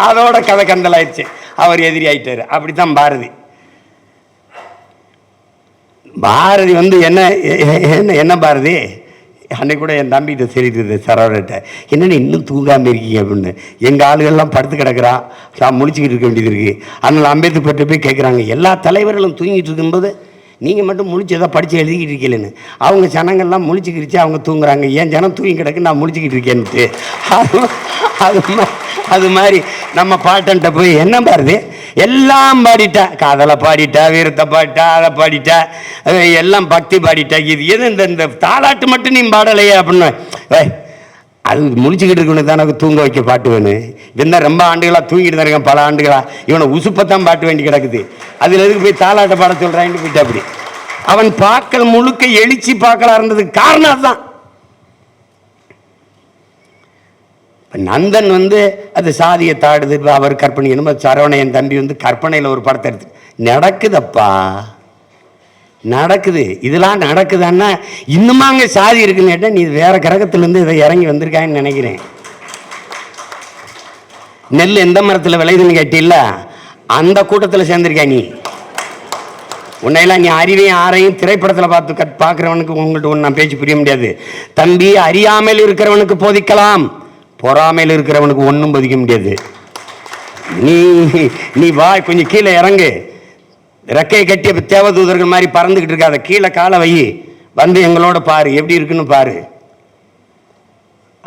அதோட கதை கந்தலாயிடுச்சு. அவர் எதிரி ஆயிட்டாரு. அப்படித்தான் பாரதி. பாரதி வந்து என்ன என்ன என்ன பாரதி அன்னைக்கு கூட என் தம்பிகிட்ட தெரியுது சரவர்கிட்ட, என்னென்ன இன்னும் தூங்காமல் இருக்கீங்க அப்படின்னு. எங்கள் ஆளுகள்லாம் படுத்து கிடக்கிறா, நான் முழிச்சிக்கிட்டு இருக்க வேண்டியது இருக்குது. அதனால் அம்பேத்கர்கிட்ட போய் கேட்குறாங்க, எல்லா தலைவர்களும் தூங்கிட்டு இருக்கும்போது நீங்கள் மட்டும் முழிச்சு ஏதோ படித்து எழுதிக்கிட்டு இருக்கீங்கன்னு. அவங்க ஜனங்கள்லாம் முழிச்சிக்கிடுச்சு, அவங்க தூங்குறாங்க, ஏன் ஜனம் தூங்கி கிடக்கு, நான் முழிச்சிக்கிட்டு இருக்கேன்ட்டு. அது மாதிரி நம்ம பாட்டன்ட்ட போய் என்ன பாருது, எல்லாம் பாடிட்டா, காதலை பாடிட்டா, வீரத்தை பாடிட்டா, அதை பாடிட்டா, எல்லாம் பக்தி பாடிட்டா, இது எது இந்த தாலாட்டு மட்டும் நீ பாடலையே அப்படின்னு. அது முடிச்சுக்கிட்டு இருக்கணும் தானே தூங்க வைக்க பாட்டு வேணும். இவன் ரொம்ப ஆண்டுகளாக தூங்கிட்டு தான் இருக்கான், பல ஆண்டுகளா. இவனை உசுப்பத்தான் பாட்டு வேண்டி கிடக்குது, அதில் எதுக்கு போய் தாலாட்ட பாட சொல்கிறான்னு போயிட்டு. அப்படி அவன் பாக்கள் முழுக்க எழுச்சி பாக்களா இருந்ததுக்கு காரணம் அதுதான். நந்தன் வந்து அது சாதியை தாடுது, அவர் கற்பனை என்னமோ சரவணையன் தம்பி வந்து கற்பனையில் ஒரு படத்தை எடுத்து நடக்குதப்பா, நடக்குது. இதெல்லாம் நடக்குதான்னா இன்னுமா அங்கே சாதி இருக்குன்னு கேட்டால் நீ வேற கிரகத்திலேருந்து இதை இறங்கி வந்திருக்கான்னு நினைக்கிறேன். நெல் எந்த மரத்தில் விளையுதுன்னு கேட்டில்ல, அந்த கூட்டத்தில் சேர்ந்திருக்கா நீ. உன்னையெல்லாம் நீ அறிவையும் ஆரையும் திரைப்படத்தில் பார்க்குறவனுக்கு உங்கள்கிட்ட ஒன்று நான் பேச்சு புரிய முடியாது தம்பி. அறியாமல் இருக்கிறவனுக்கு போதிக்கலாம், பொறாமையில் இருக்கிறவனுக்கு ஒன்றும் பதிக்க முடியாது. நீ வா கொஞ்சம் கீழே இறங்கு, ரெக்கையை கட்டி தேவதூதர்கள் மாதிரி பறந்துக்கிட்டு இருக்காத, கீழே காலை வை, வந்து எங்களோட பாரு எப்படி இருக்குன்னு பாரு.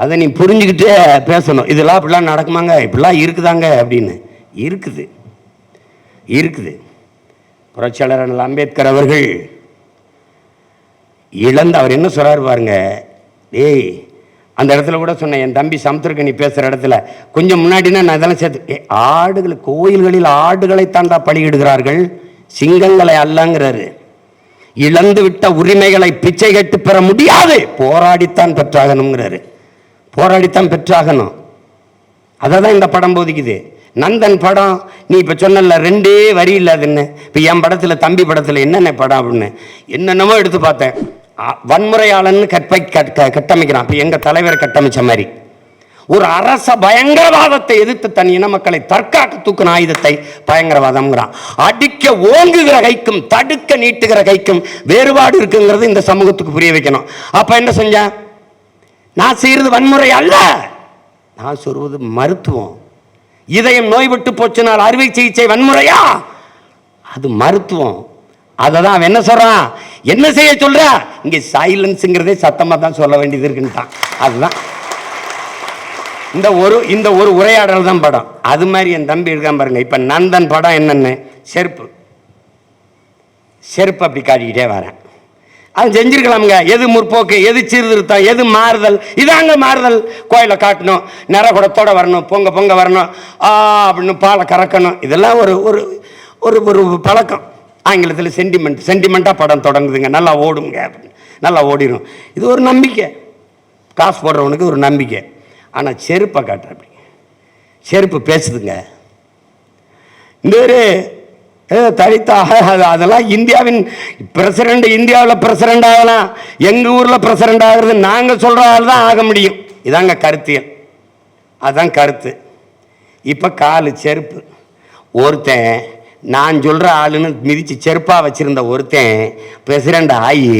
அதை நீ புரிஞ்சுக்கிட்டு பேசணும். இதெல்லாம் இப்படிலாம் நடக்குமாங்க, இப்படிலாம் இருக்குதாங்க அப்படின்னு. இருக்குது இருக்குது. புரட்சியாளர் அம்பேத்கர் அவர்கள் இழந்து அவர் என்ன சொல்றாரு பாருங்க. ஏய் அந்த இடத்துல கூட சொன்னேன், என் தம்பி சமுத்திரக்கனி பேசுகிற இடத்துல கொஞ்சம் முன்னாடினா நான் இதெல்லாம் சேர்த்து, ஆடுகள் கோயில்களில் ஆடுகளை தாண்டா பலியிடுகிறார்கள், சிங்கங்களை அல்லங்கிறாரு. இழந்து விட்ட உரிமைகளை பிச்சை கட்டு பெற முடியாது, போராடித்தான் பெற்றாகணுங்கிறாரு. போராடித்தான் பெற்றாகணும். அதை தான் இந்த படம் போதிக்குது. நந்தன் படம் நீ இப்போ சொன்ன ரெண்டே வரி இல்லாதுன்னு. இப்போ என் படத்தில் தம்பி படத்தில் என்னென்ன படம் அப்படின்னு என்னென்னமோ எடுத்து பார்த்தேன். வன்முறையாளன்னு கட்டமைக்கிறான். இப்போ எங்கள் தலைவரை கட்டமைச்ச மாதிரி ஒரு அரச பயங்கரவாதத்தை எதிர்த்து தன் இன மக்களை தற்காக்க தூக்கின ஆயுதத்தை பயங்கரவாதம்ங்கிறான். அடிக்க ஓங்குகிற கைக்கும் தடுக்க நீட்டுகிற கைக்கும் வேறுபாடு இருக்குங்கிறது இந்த சமூகத்துக்கு புரிய வைக்கணும். அப்ப என்ன செஞ்சேன், நான் செய்யறது வன்முறை அல்ல, நான் சொல்வது மருத்துவம். இதயம் நோய்பட்டு போச்சுனால் அறுவை சிகிச்சை வன்முறையா? அது மருத்துவம். அதை தான் அவன் என்ன சொல்றான், என்ன செய்ய சொல்ற, இங்க சைலன்ஸுங்கிறதே சத்தமா தான் சொல்ல வேண்டியது இருக்குன்ட்டான். அதுதான் இந்த ஒரு உரையாடல் தான் படம். அது மாதிரி என் தம்பி இருக்கான் பாருங்க. இப்ப நந்தன் படம் என்னன்னு, செருப்பு அப்படி காட்டிக்கிட்டே வரேன். அது செஞ்சிருக்கலாமுங்க. எது முற்போக்கு, எது சீர்திருத்தம், எது மாறுதல்? இதாங்க மாறுதல். கோயிலை காட்டணும், நிறகுடத்தோட வரணும், பொங்க வரணும், அப்படின்னு பாலை கறக்கணும். இதெல்லாம் ஒரு ஒரு ஒரு பழக்கம். ஆங்கிலத்தில் சென்டிமெண்ட்டாக படம் தொடங்குதுங்க, நல்லா ஓடுங்க அப்படின்னு, நல்லா ஓடிடும். இது ஒரு நம்பிக்கை, காசு போடுறவனுக்கு ஒரு நம்பிக்கை. ஆனால் செருப்பை காட்டுற அப்படி செருப்பு பேசுதுங்க. இந்த ஒரு தலித்தாக அதெல்லாம் இந்தியாவின் பிரசிடண்ட், இந்தியாவில் பிரசிடண்ட் ஆகலாம், எங்கள் ஊரில் பிரசிடண்ட் ஆகிறது நாங்கள் சொல்கிறால் தான் ஆக முடியும். இதாங்க கருத்தியல், அதுதான் கருத்து. இப்போ காலு செருப்பு. ஒருத்தன் நான் சொல்கிற ஆளுன்னு மிதித்து செருப்பாக வச்சுருந்த ஒருத்தன் பிரசிடண்ட் ஆகி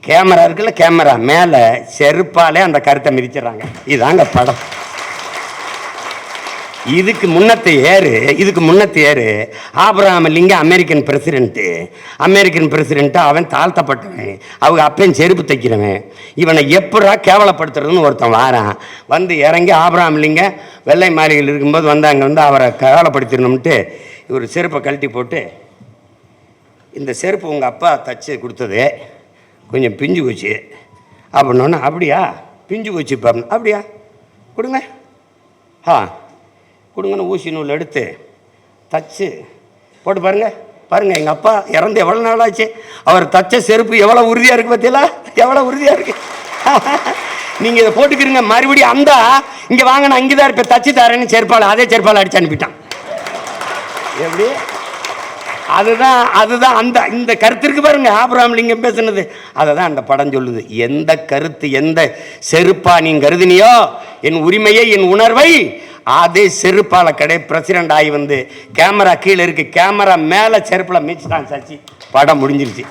கேமரா இருக்குல்ல, கேமரா மேலே செருப்பாலே அந்த கருத்தை மிதிச்சிடறாங்க. இதாங்க படம். இதுக்கு முன்னத்தை ஏறு ஆபிரகாம் லிங்கன் அமெரிக்கன் பிரசிடென்ட்டு. அவன் தாழ்த்தப்பட்டவன், அவங்க அப்பையும் செருப்பு தைக்கிறவன். இவனை எப்படா கேவலப்படுத்துறதுன்னு ஒருத்தன் வாரான். வந்து இறங்கி ஆபிரகாம் லிங்கன் வெள்ளை மாளிகையில் இருக்கும்போது வந்து அங்கே வந்து அவரை கேவலப்படுத்திடணும்ட்டு இவர் செருப்பை கழட்டி போட்டு, இந்த செருப்பு உங்கள் அப்பா தச்சு கொடுத்தது, கொஞ்சம் பிஞ்சு போச்சு அப்படின்னோன்னா, அப்படியா பிஞ்சு போச்சு இப்போ, அப்படியா கொடுங்க, கொடுங்கன்னு ஊசி நூல் எடுத்து தச்சு போட்டு பாருங்கள் எங்கள் அப்பா இறந்து எவ்வளோ நாள் ஆச்சு, அவர் தச்ச செருப்பு எவ்வளோ உறுதியாக இருக்குது பார்த்தீங்களா, எவ்வளோ உறுதியாக இருக்குது. நீங்கள் இதை போட்டுக்கிறீங்க, மறுபடியும் அந்த இங்கே வாங்க, நான் இங்கே தான் இருப்பேன், தச்சு தரேன்னு செருப்பால் அதே செருப்பால் அடிச்சு அனுப்பிட்டான். எப்படி? அதுதான் அந்த இந்த கருத்திற்கு பாருங்க ஆபிரகாம் லிங்கம் பேசுனது. அதை தான் அந்த படம் சொல்லுது. எந்த கருத்து, எந்த செருப்பா நீ கருதினியோ என் உரிமையை, என் உணர்வை, அதே செருப்பால பிரசிடண்ட் ஆகி வந்து கேமரா கீழே இருக்கு, கேமரா மேலே செருப்பில் மீச்சிட்டான் சச்சி, படம் முடிஞ்சிருச்சு.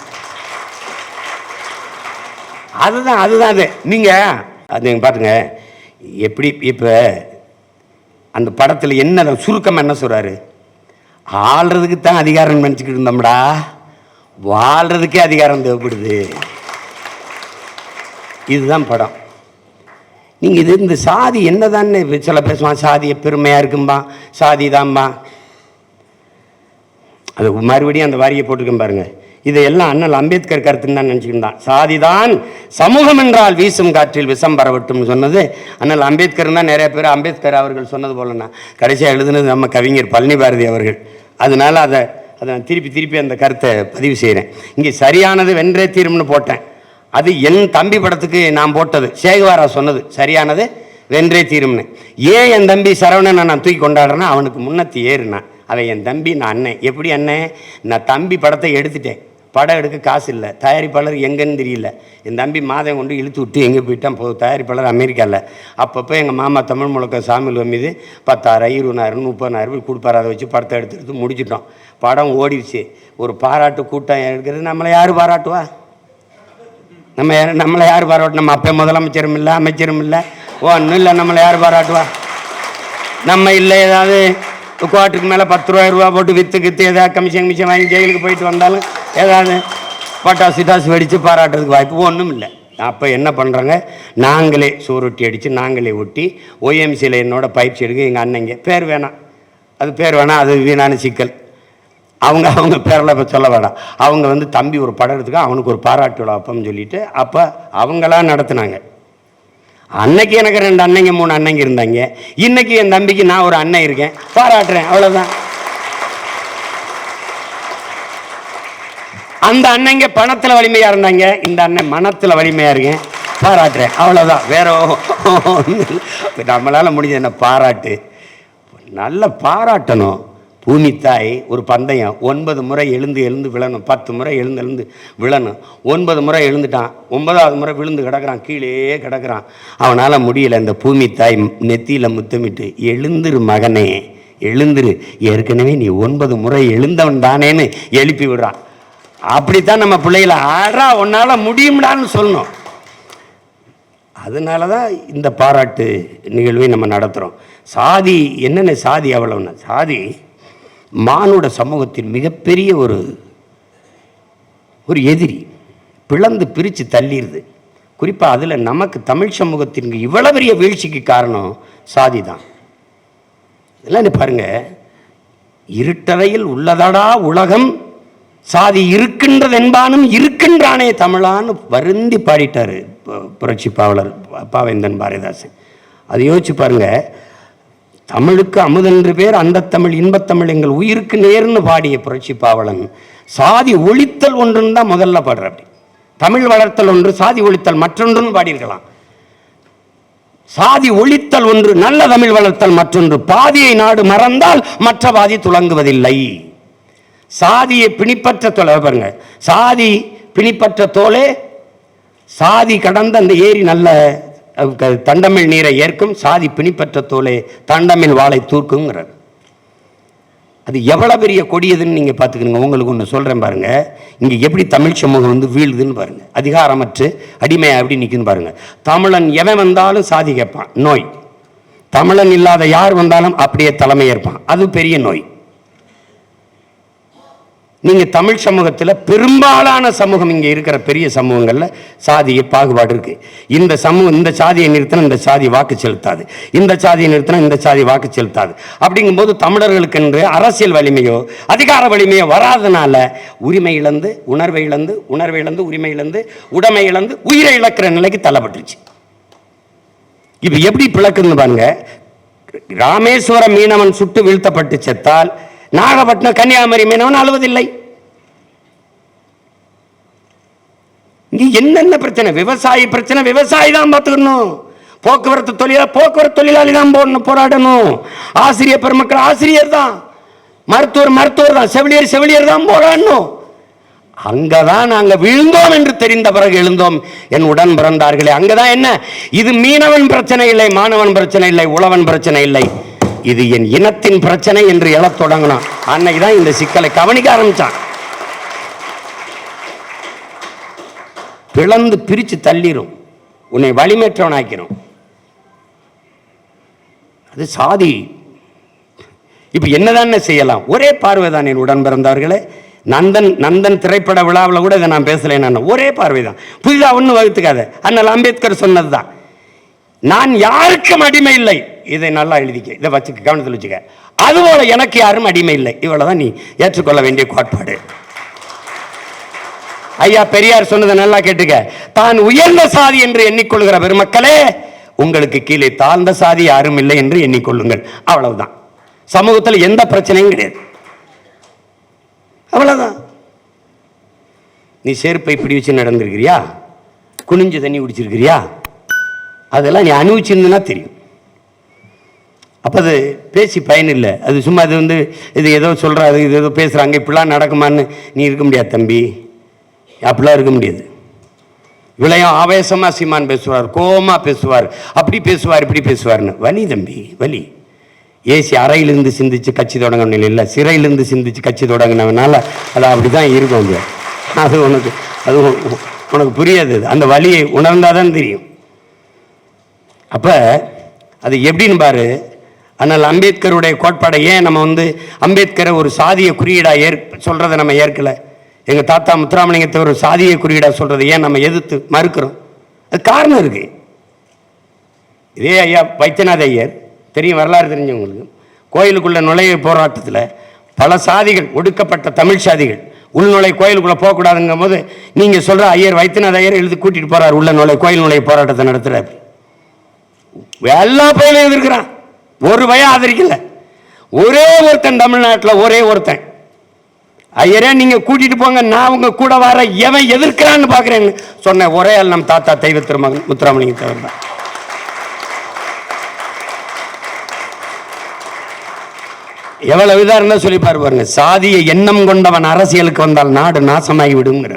அதுதான் அது நீங்கள் அது பார்த்துங்க எப்படி இப்போ அந்த படத்தில் என்ன சுருக்கம் என்ன சொல்கிறாரு, ஆள்றதுக்கு தான் அதிகாரம் நினச்சிக்கிட்டு இருந்தோம்டா, வாழ்கிறதுக்கே அதிகாரம் தேவைப்படுது. இதுதான் படம். நீங்கள் இது இந்த சாதி என்னதான்னு சில பேசுவான், சாதியை பெருமையாக இருக்கும்பா, சாதி தான்பா. அது மறுபடியும் அந்த வாரியை போட்டுருக்கேன் பாருங்கள். இதையெல்லாம் அண்ணல் அம்பேத்கர் கருத்துன்னு தான் நினச்சிக்கிட்டான். சாதிதான் சமூகம் என்றால் வீசும் காற்றில் விஷம் பரவட்டும்னு சொன்னது அண்ணல் அம்பேத்கர் தான். நிறைய பேர் அம்பேத்கர் அவர்கள் சொன்னது போலன்னா கடைசியாக எழுதுனது நம்ம கவிஞர் பழனி பாரதி அவர்கள். அதனால் அதை நான் திருப்பி அந்த கருத்தை பதிவு செய்கிறேன். இங்கே சரியானது வென்றே தீரும்னு போட்டேன். அது என் தம்பி படத்துக்கு நான் போட்டது. சேகுவாரா சொன்னது சரியானது வென்றே தீரும்னு. ஏன் என் தம்பி சரவணனை நான் தூக்கி கொண்டாடுறேன்னா அவனுக்கு முன்னத்தி ஏறுனா அவன் என் தம்பி, நான் அண்ணன். எப்படி அண்ணன்? நான் தம்பி படத்தை எடுத்துட்டேன், படம் எடுக்க காசு இல்லை, தயாரிப்பாளர் எங்கன்னு தெரியல. என் தம்பி மாதம் கொண்டு இழுத்து விட்டு எங்கே போயிட்டான், தயாரிப்பாளர் அமெரிக்காவில். அப்பப்போ எங்கள் மாமா தமிழ் முழக்க சாமியில் மீது 10,000 20,000 30,000 கொடுப்பாரு. அதை வச்சு படத்தை எடுத்து முடிச்சிட்டோம். படம் ஓடிடுச்சு. ஒரு பாராட்டு கூட்டம் எடுக்கிறது. நம்மளை யார் பாராட்டுவா? நம்மளை யார் பாராட்டு? நம்ம அப்போ முதலமைச்சரும் இல்லை, அமைச்சரும் இல்லை, ஒன்றும் இல்லை. நம்மளை யார் பாராட்டுவா? நம்ம இல்லை ஏதாவது கோட்டுக்கு மேலே 10 ரூபா போட்டு விற்று ஏதாவது கமிஷன் வாங்கி ஜெயிலுக்கு போயிட்டு வந்தாலும் ஏதாவது பட்டாசு வெடித்து பாராட்டுறதுக்கு வாய்ப்பு ஒன்றும் இல்லை. அப்போ என்ன பண்ணுறாங்க, நாங்களே சூரொட்டி அடித்து நாங்களே ஒட்டி OMCயில் என்னோட பயிற்சி எடுக்க எங்கள் அண்ணங்க பேர் வேணாம், அது பேர் வேணாம், அது வீணான சிக்கல். அவங்க பேரில் இப்போ சொல்ல வேணாம். அவங்க தம்பி ஒரு படம் எடுத்துக்க அவனுக்கு ஒரு பாராட்டு விழா அப்போன்னு சொல்லிட்டு அப்போ அவங்களாம் நடத்துனாங்க. அன்னைக்கு எனக்கு 2 அண்ணங்க 3 அண்ணங்க இருந்தாங்க. இன்னைக்கு என் தம்பிக்கு நான் ஒரு அண்ணன் இருக்கேன், பாராட்டுறேன், அவ்வளோதான். அந்த அண்ணங்க பணத்தில் வலிமையாக இருந்தாங்க, இந்த அண்ணன் மனத்தில் வலிமையாக இருக்கேன், பாராட்டுறேன், அவ்வளோதான். வேற நம்மளால் முடிஞ்ச என்ன பாராட்டு, நல்ல பாராட்டணும். பூமி தாய் ஒரு பந்தயம் 9 முறை எழுந்து விழணும், 10 முறை எழுந்து விழணும். 9 முறை எழுந்துட்டான், 9வது முறை விழுந்து கிடக்கிறான், கீழே கிடக்கிறான். அவனால் முடியல. இந்த பூமி தாய் நெத்தியில் முத்தமிட்டு எழுந்துரு மகனே எழுந்துரு, ஏற்கனவே நீ 9 முறை எழுந்தவன் தானேன்னு எழுப்பி விடுறான். அப்படித்தான் நம்ம பிள்ளைகளை ஆடுறா உன்னால் முடியும்டான்னு சொல்லணும். அதனால தான் இந்த பாராட்டு நிகழ்வை நம்ம நடத்துகிறோம். சாதி என்னென்ன சாதி அவ்வளோன்னா, சாதி மானுட சமூகத்தின் மிகப்பெரிய ஒரு எதிரி, பிளந்து பிரித்து தள்ளிடுது. குறிப்பாக அதில் நமக்கு தமிழ் சமூகத்திற்கு இவ்வளோ பெரிய வீழ்ச்சிக்கு காரணம் சாதி தான். இதெல்லாம் பாருங்கள், இருட்டறையில் உள்ளதடா உலகம், சாதி இருக்கின்றது என்பானும் இருக்கின்றானே தமிழான்னு வருந்தி பாடிட்டார் புரட்சி பாவலர் பாவேந்தன் பாரதிதாசன். அதை யோசிச்சு பாருங்கள். தமிழுக்கு அமுதென்று பேர், அந்த தமிழ் இன்பத்தமிழ் எங்கள் உயிருக்கு நேர்னு பாடிய புரட்சி பாவலன் சாதி ஒழித்தல் ஒன்றுன்னு தான் முதல்ல பாடுற. அப்படி தமிழ் வளர்த்தல் ஒன்று, சாதி ஒழித்தல் மற்றொன்றுன்னு பாடியிருக்கலாம். சாதி ஒழித்தல் ஒன்று, நல்ல தமிழ் வளர்த்தல் மற்றொன்று. பாதியை நாடு மறந்தால் மற்ற பாதி துலங்குவதில்லை. சாதியை பிணிப்பற்ற தோலை பாருங்க, சாதி பிணிப்பற்ற தோலே சாதி கடந்த அந்த ஏரி நல்ல தண்டமிழ் நீரை ஏற்கும், சாதி பிணிப்பற்ற தோலே தண்டமிழ் வாளை தூர்க்குங்கிறார். அது எவ்வளோ பெரிய கொடியதுன்னு நீங்கள் பார்த்துக்கணுங்க. உங்களுக்கு ஒன்று சொல்கிறேன் பாருங்கள், இங்கே எப்படி தமிழ் சமூகம் வீழுதுன்னு பாருங்கள். அதிகாரமற்று அடிமையாக எப்படி நிற்குன்னு பாருங்கள். தமிழன் எவன் வந்தாலும் சாதி கேட்பான், நோய். தமிழன் இல்லாத யார் வந்தாலும் அப்படியே தலைமை ஏற்பான், அது பெரிய நோய். நீங்கள் தமிழ் சமூகத்தில் பெரும்பாலான சமூகம் இங்கே இருக்கிற பெரிய சமூகங்களில் சாதிய பாகுபாடு இருக்குது. இந்த சமூகம் இந்த சாதியை நிறுத்தினா இந்த சாதி வாக்கு செலுத்தாது, இந்த சாதியை நிறுத்தினா இந்த சாதி வாக்கு செலுத்தாது. அப்படிங்கும்போது தமிழர்களுக்கு என்று அரசியல் வலிமையோ அதிகார வலிமையோ வராதனால உரிமை இழந்து உணர்வை இழந்து உரிமை இழந்து உடைமை இழந்து உயிரை இழக்கிற நிலைக்கு தள்ளப்பட்டுருச்சு. இப்போ எப்படி பிளக்குன்னு பாருங்க. ராமேஸ்வரம் மீனவன் சுட்டு வீழ்த்தப்பட்டு செத்தால் நாகப்பட்டினம் கன்னியாகுமரி மீனவன் அழுவதில்லை. இங்க என்னென்ன பிரச்சனை? விவசாயி பிரச்சனை விவசாயி தான் பார்த்துக்கணும். போக்குவரத்து தொழிலாளி தான் போராடணும். ஆசிரியர் பெருமக்கள் ஆசிரியர் தான், மருத்துவர் தான், செவிலியர் தான் போராடணும். அங்கதான் நாங்க விழுந்தோம் என்று தெரிந்த பிறகு எழுந்தோம் என் உடன் பிறந்தார்களே. அங்கதான் என்ன, இது மீனவன் பிரச்சனை இல்லை, மாணவன் பிரச்சனை இல்லை, உழவன் பிரச்சனை இல்லை, இது என் இனத்தின் பிரச்சனை என்று எழத் தொடங்கினான். அன்னைக்குதான் இந்த சிக்கலை கவனிக்க ஆரம்பிச்சான். பிளந்து பிரித்து தள்ளிரும், உன்னை வலிமேற்றவன் ஆக்கிறோம். அது சாதி. இப்போ என்னதான் செய்யலாம்? ஒரே பார்வைதான் என் உடன் பிறந்தவர்களே. நந்தன் திரைப்பட விழாவில் கூட இதை நான் பேசலை. நான் ஒரே பார்வை தான், புதிதாக ஒன்றும் வகுத்துக்காத. அண்ணல் அம்பேத்கர் சொன்னது தான், நான் யாருக்கும் அடிமை இல்லை. இதை நல்லா எழுதிக்க, இதை வச்சுக்க, கவனத்தில் வச்சுக்க. அதுபோல எனக்கு யாரும் அடிமை இல்லை. இவ்வளவுதான் நீ ஏற்றுக்கொள்ள வேண்டிய கோட்பாடு. ஐயா பெரியார் சொன்னதை நல்லா கேட்டுக்க. தான் உயர்ந்த சாதி என்று எண்ணிக்கொள்கிற பெருமக்களே, உங்களுக்கு கீழே தாழ்ந்த சாதி யாரும் இல்லை என்று எண்ணிக்கொள்ளுங்கள். அவ்வளவுதான். சமூகத்தில் எந்த பிரச்சனையும் கிடையாது. அவ்வளவுதான். நீ செருப்பை இப்படி வச்சு நடந்திருக்கிறியா? குனிஞ்சு தண்ணி குடிச்சிருக்கிறியா? அதெல்லாம் நீ அனுபவிச்சிருந்தா தெரியும். அப்போ அது பேசி பயன் இல்லை. அது சும்மா அது இது ஏதோ சொல்கிறாரு, இது ஏதோ பேசுகிறாங்க, இப்படிலாம் நடக்குமான்னு நீ இருக்க முடியாது தம்பி. அப்படிலாம் இருக்க முடியாது. விளையம் ஆவேசமாக சீமான் பேசுவார், கோபமாக பேசுவார், அப்படி பேசுவார், இப்படி பேசுவார்னு. வலி தம்பி, வலி. ஏசி அறையிலிருந்து சிந்திச்சு கட்சி தொடங்கின இல்லை, சிறையிலிருந்து சிந்திச்சு கட்சி தொடங்கினவனால அது அப்படி தான் இருக்கும். அது உனக்கு புரியாது. அந்த வலியை உணர்ந்தாதான் தெரியும். அப்போ அது எப்படின்னு பாரு. ஆனால் அம்பேத்கருடைய கோட்பாடை ஏன் நம்ம அம்பேத்கரை ஒரு சாதிய குறியீடாக சொல்கிறத நம்ம ஏற்கலை. எங்கள் தாத்தா முத்துராமலிங்கத்தை ஒரு சாதிய குறியீடாக சொல்கிறத ஏன் நம்ம எதிர்த்து மறுக்கிறோம்? அது காரணம் இருக்குது. இதே ஐயா வைத்தியநாத ஐயர் தெரியும், வரலாறு தெரிஞ்சவங்களுக்கு. கோயிலுக்குள்ள நுழைய போராட்டத்தில் பல சாதிகள், ஒடுக்கப்பட்ட தமிழ் சாதிகள் உள்நுழை கோயிலுக்குள்ளே போகக்கூடாதுங்கும் போது நீங்கள் சொல்கிற ஐயர் வைத்தியநாத ஐயர் எழுதி கூட்டிகிட்டு போகிறார் உள்ள நுழை கோயில் நுழைய போராட்டத்தை நடத்துகிறார். எல்லா பயிலும் எதிர்க்கிறான், ஒரு பயம் ஆதரிக்கல. ஒரே ஒருத்தன் தமிழ்நாட்டில், ஒரே ஒருத்தன், ஐயரே நீங்க கூட்டிட்டு போங்க, நான் உங்க கூட வர, எவன் எதிர்க்கிறான்னு பாக்குறேன்னு சொன்ன ஒரே ஆள் நம் தாத்தா தெய்வ திருமகன் முத்துராமலிங்க தேவர் தான். எவ்வளவு இதா இருந்தா சொல்லி பாருங்க. சாதிய எண்ணம் கொண்டவன் அரசியலுக்கு வந்தால் நாடு நாசமாகி விடுங்கிற.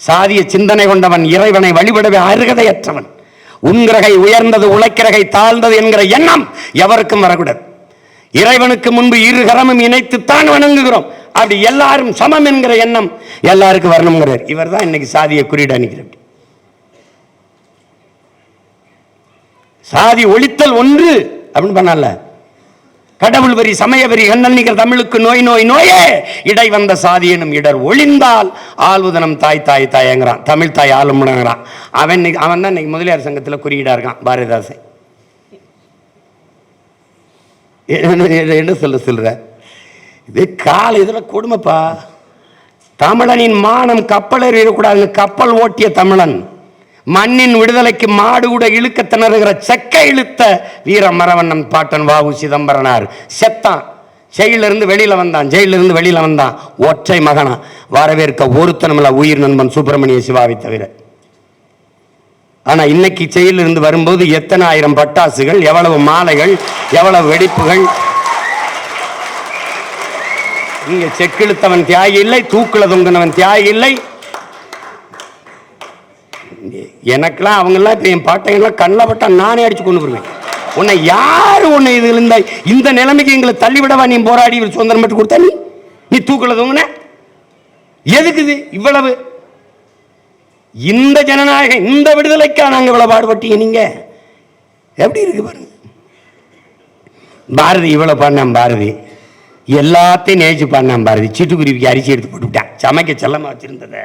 சாதிய சிந்தனை கொண்டவன் இறைவனை வழிபடவே அருகதையற்றவன். உன்கிரகை உயர்ந்தது, உழைக்கிறகை தாழ்ந்தது என்கிற எண்ணம் எவருக்கும் வரக்கூடாது. இறைவனுக்கு முன்பு இரு கரமும் இணைத்துத்தான் வணங்குகிறோம். அப்படி எல்லாரும் சமம் என்கிற எண்ணம் எல்லாருக்கும் வரணுங்கிறார். இவர் தான் இன்னைக்கு சாதியை குறியீடு அணிக்கிறார். சாதி ஒழித்தல் ஒன்று அப்படின்னு பண்ணல. கடவுள் வரி, சமய வரி, கண்ணல் நிகர் தமிழுக்கு நோய் நோய் நோயே இடை வந்த சாதி எனும் இடர் ஒளிந்தால் ஆள்வதனம் தாய் தாய் தாயங்கிறான். தமிழ் தாய் ஆளுமுடங்கிறான். அவன் தான் இன்னைக்கு முதலியார் சங்கத்தில் குறியீடா இருக்கான். பாரதிதாசன் என்ன சொல்ற? இது கால இதில் கொடுமைப்பா. தமிழனின் மானம் கப்பலர் இருக்கக்கூடாது. கப்பல் ஓட்டிய தமிழன், மண்ணின் விடுதலைக்கு மாடு கூட இழுக்க திணறுகிற செக்க இழுத்த வீர மரவண்ணன் பாட்டன் வாவு சிதம்பரனார் செத்தான். ஜெயிலிருந்து வெளியில வந்தான். ஒற்றை மகனா. வரவேற்க ஒருத்தனமில்ல உயிர் நண்பன் சுப்பிரமணிய சிவாவை தவிர. ஆனா இன்னைக்கு ஜெயிலிருந்து வரும்போது எத்தனை ஆயிரம் பட்டாசுகள், எவ்வளவு மாலைகள், எவ்வளவு வெடிப்புகள். இங்க செக்கிழுத்தவன் தியாகி இல்லை, தூக்குல தொங்கினவன் தியாகி இல்லை. எனக்கெல்லாம் அவங்கெல்லாம் இப்போ என் பாட்டையெல்லாம் கண்ணில் பட்டா நானே அடிச்சு கொண்டு போடுவேன். உன்னை யாரு உன்னை இதில் இருந்த இந்த நிலைமைக்கு எங்களை தள்ளிவிடவா நீ போராடி சுதந்திரம் பெற்று கொடுத்தா? நீ தூக்கல தூங்கின எதுக்குது இவ்வளவு? இந்த ஜனநாயகம், இந்த விடுதலைக்கா நாங்கள் இவ்வளவு பாடுபட்டீங்க. நீங்க எப்படி இருக்கு பாருங்க. பாரதி இவ்வளவு பாடினான். பாரதி எல்லாத்தையும் நேச்சு பாடினான். பாரதி சிட்டுக்குருவிக்கு அரிசி எடுத்து போட்டுவிட்டான். சமைக்க செல்லமா வச்சிருந்ததை